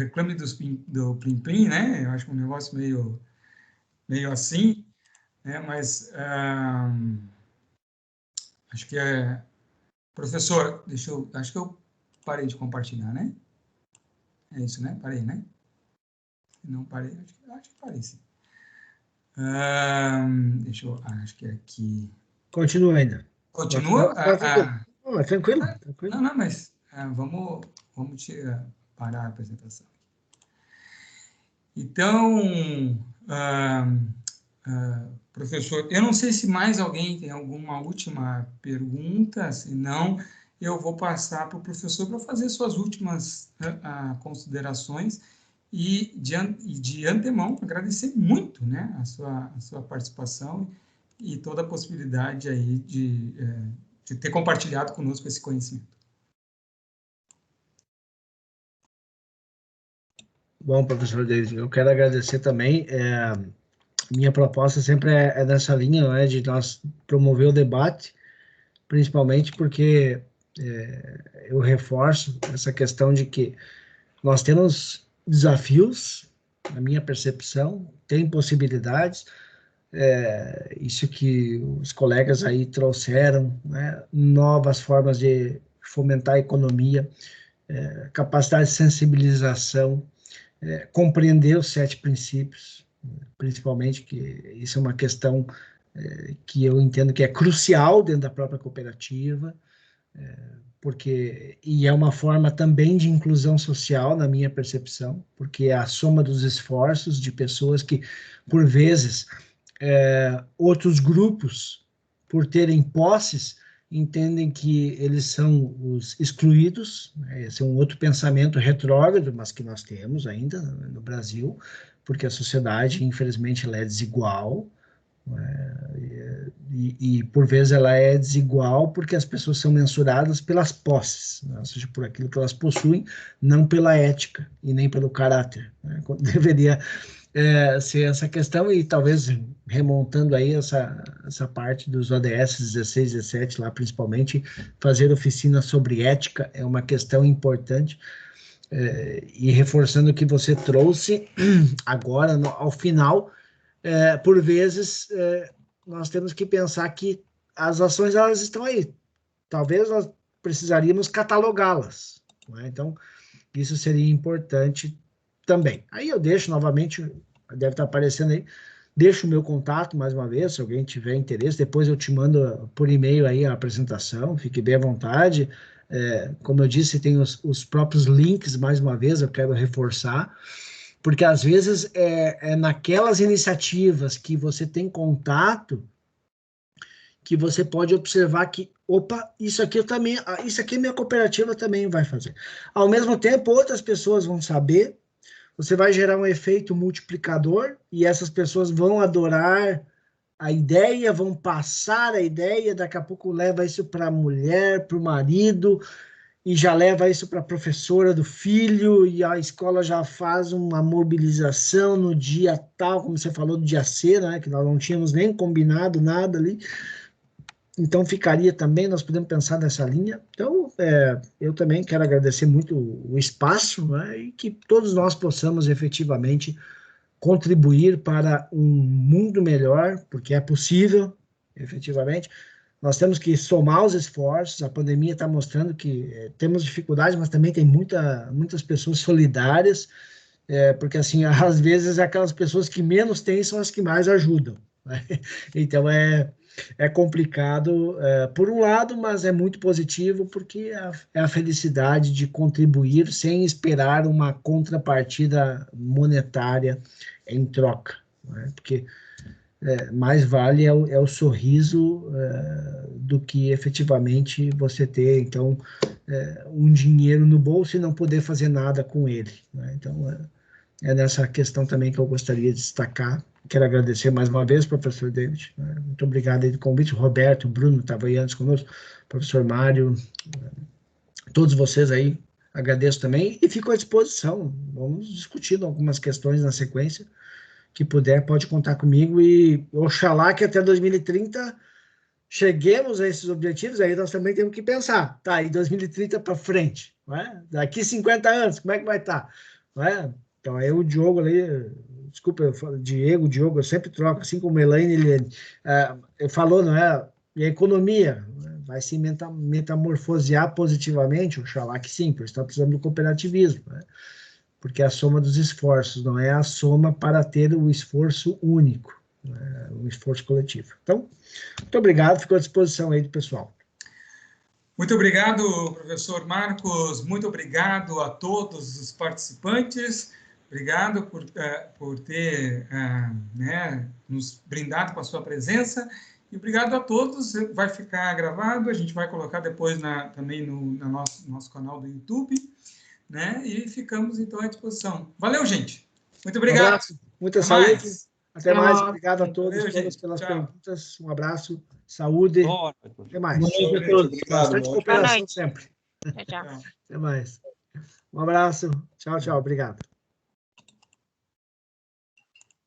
Plim Plim, né? Eu acho que um negócio meio assim, né? Mas... acho que professor, acho que eu parei de compartilhar, né? É isso, né? Parei, né? Não parei, acho que parei, sim. Acho que é aqui. Continua ainda. Continua? Não, tranquilo, tranquilo. Não, mas vamos parar a apresentação. Então, professor, eu não sei se mais alguém tem alguma última pergunta, se não, eu vou passar para o professor para fazer suas últimas considerações e, de antemão, agradecer muito, né, a sua participação e toda a possibilidade aí de ter compartilhado conosco esse conhecimento. Bom, professor David, eu quero agradecer também. Minha proposta sempre é nessa linha, né, de nós promover o debate, principalmente porque eu reforço essa questão de que nós temos desafios, na minha percepção, tem possibilidades, isso que os colegas aí trouxeram, né, novas formas de fomentar a economia, capacidade de sensibilização, compreender os 7 princípios, principalmente, que isso é uma questão que eu entendo que é crucial dentro da própria cooperativa, e é uma forma também de inclusão social, na minha percepção, porque é a soma dos esforços de pessoas que, por vezes, outros grupos, por terem posses, entendem que eles são os excluídos, né? Esse é um outro pensamento retrógrado, mas que nós temos ainda no Brasil, porque a sociedade, infelizmente, ela é desigual, e por vezes ela é desigual porque as pessoas são mensuradas pelas posses, né? Ou seja, por aquilo que elas possuem, não pela ética e nem pelo caráter, né? Deveria ser essa questão, e talvez remontando aí essa parte dos ODS 16, 17 lá, principalmente, fazer oficina sobre ética é uma questão importante, e reforçando o que você trouxe agora, ao final, por vezes, nós temos que pensar que as ações, elas estão aí. Talvez nós precisaríamos catalogá-las, né? Então, isso seria importante também. Aí eu deixo novamente, deve estar aparecendo aí, deixo o meu contato mais uma vez, se alguém tiver interesse, depois eu te mando por e-mail aí a apresentação, fique bem à vontade. Como eu disse, tem os próprios links, mais uma vez, eu quero reforçar, porque às vezes é naquelas iniciativas que você tem contato que você pode observar que, opa, isso aqui minha cooperativa também vai fazer. Ao mesmo tempo, outras pessoas vão saber, você vai gerar um efeito multiplicador, e essas pessoas vão adorar a ideia, vão passar a ideia, daqui a pouco leva isso para a mulher, para o marido, e já leva isso para a professora do filho, e a escola já faz uma mobilização no dia tal, como você falou, do dia C, né, que nós não tínhamos nem combinado nada ali. Então, ficaria também, nós podemos pensar nessa linha. Então, eu também quero agradecer muito o espaço, né, e que todos nós possamos efetivamente contribuir para um mundo melhor, porque é possível, efetivamente. Nós temos que somar os esforços, a pandemia está mostrando que temos dificuldades, mas também tem muitas pessoas solidárias, porque, assim, às vezes aquelas pessoas que menos têm são as que mais ajudam, né? Então, é complicado, por um lado, mas é muito positivo, porque é a felicidade de contribuir sem esperar uma contrapartida monetária em troca, né? Porque mais vale é o sorriso do que efetivamente você ter, então, um dinheiro no bolso e não poder fazer nada com ele, né? Então, é nessa questão também que eu gostaria de destacar. Quero agradecer mais uma vez, professor David, né? Muito obrigado aí do convite. O Roberto, o Bruno estava aí antes conosco, professor Mário, todos vocês aí, agradeço também e fico à disposição. Vamos discutindo algumas questões na sequência. Que puder, pode contar comigo, e oxalá que até 2030 cheguemos a esses objetivos. Aí nós também temos que pensar, tá, em 2030 para frente, não é? Daqui 50 anos, como é que vai estar? Não é? Então, aí o Diogo ali, desculpa, eu falo, Diogo, eu sempre troco, assim como a Elaine, ele falou, não é? E a economia vai se metamorfosear positivamente, oxalá que sim, porque está precisando do cooperativismo, né? Porque é a soma dos esforços, não é a soma para ter o esforço único, um esforço coletivo. Então, muito obrigado, fico à disposição aí do pessoal. Muito obrigado, professor Marcos, muito obrigado a todos os participantes, obrigado por ter nos brindado com a sua presença, e obrigado a todos, vai ficar gravado, a gente vai colocar depois também no nosso canal do YouTube, né? E ficamos então à disposição. Valeu, gente! Muito obrigado! Um abraço, muita Até saúde! mais. Até mais, obrigado a todos, Valeu, todas gente. pelas Tchau. perguntas, um abraço, saúde, até mais. Bastante cooperação sempre. Tchau. Até mais. Um abraço, tchau, obrigado.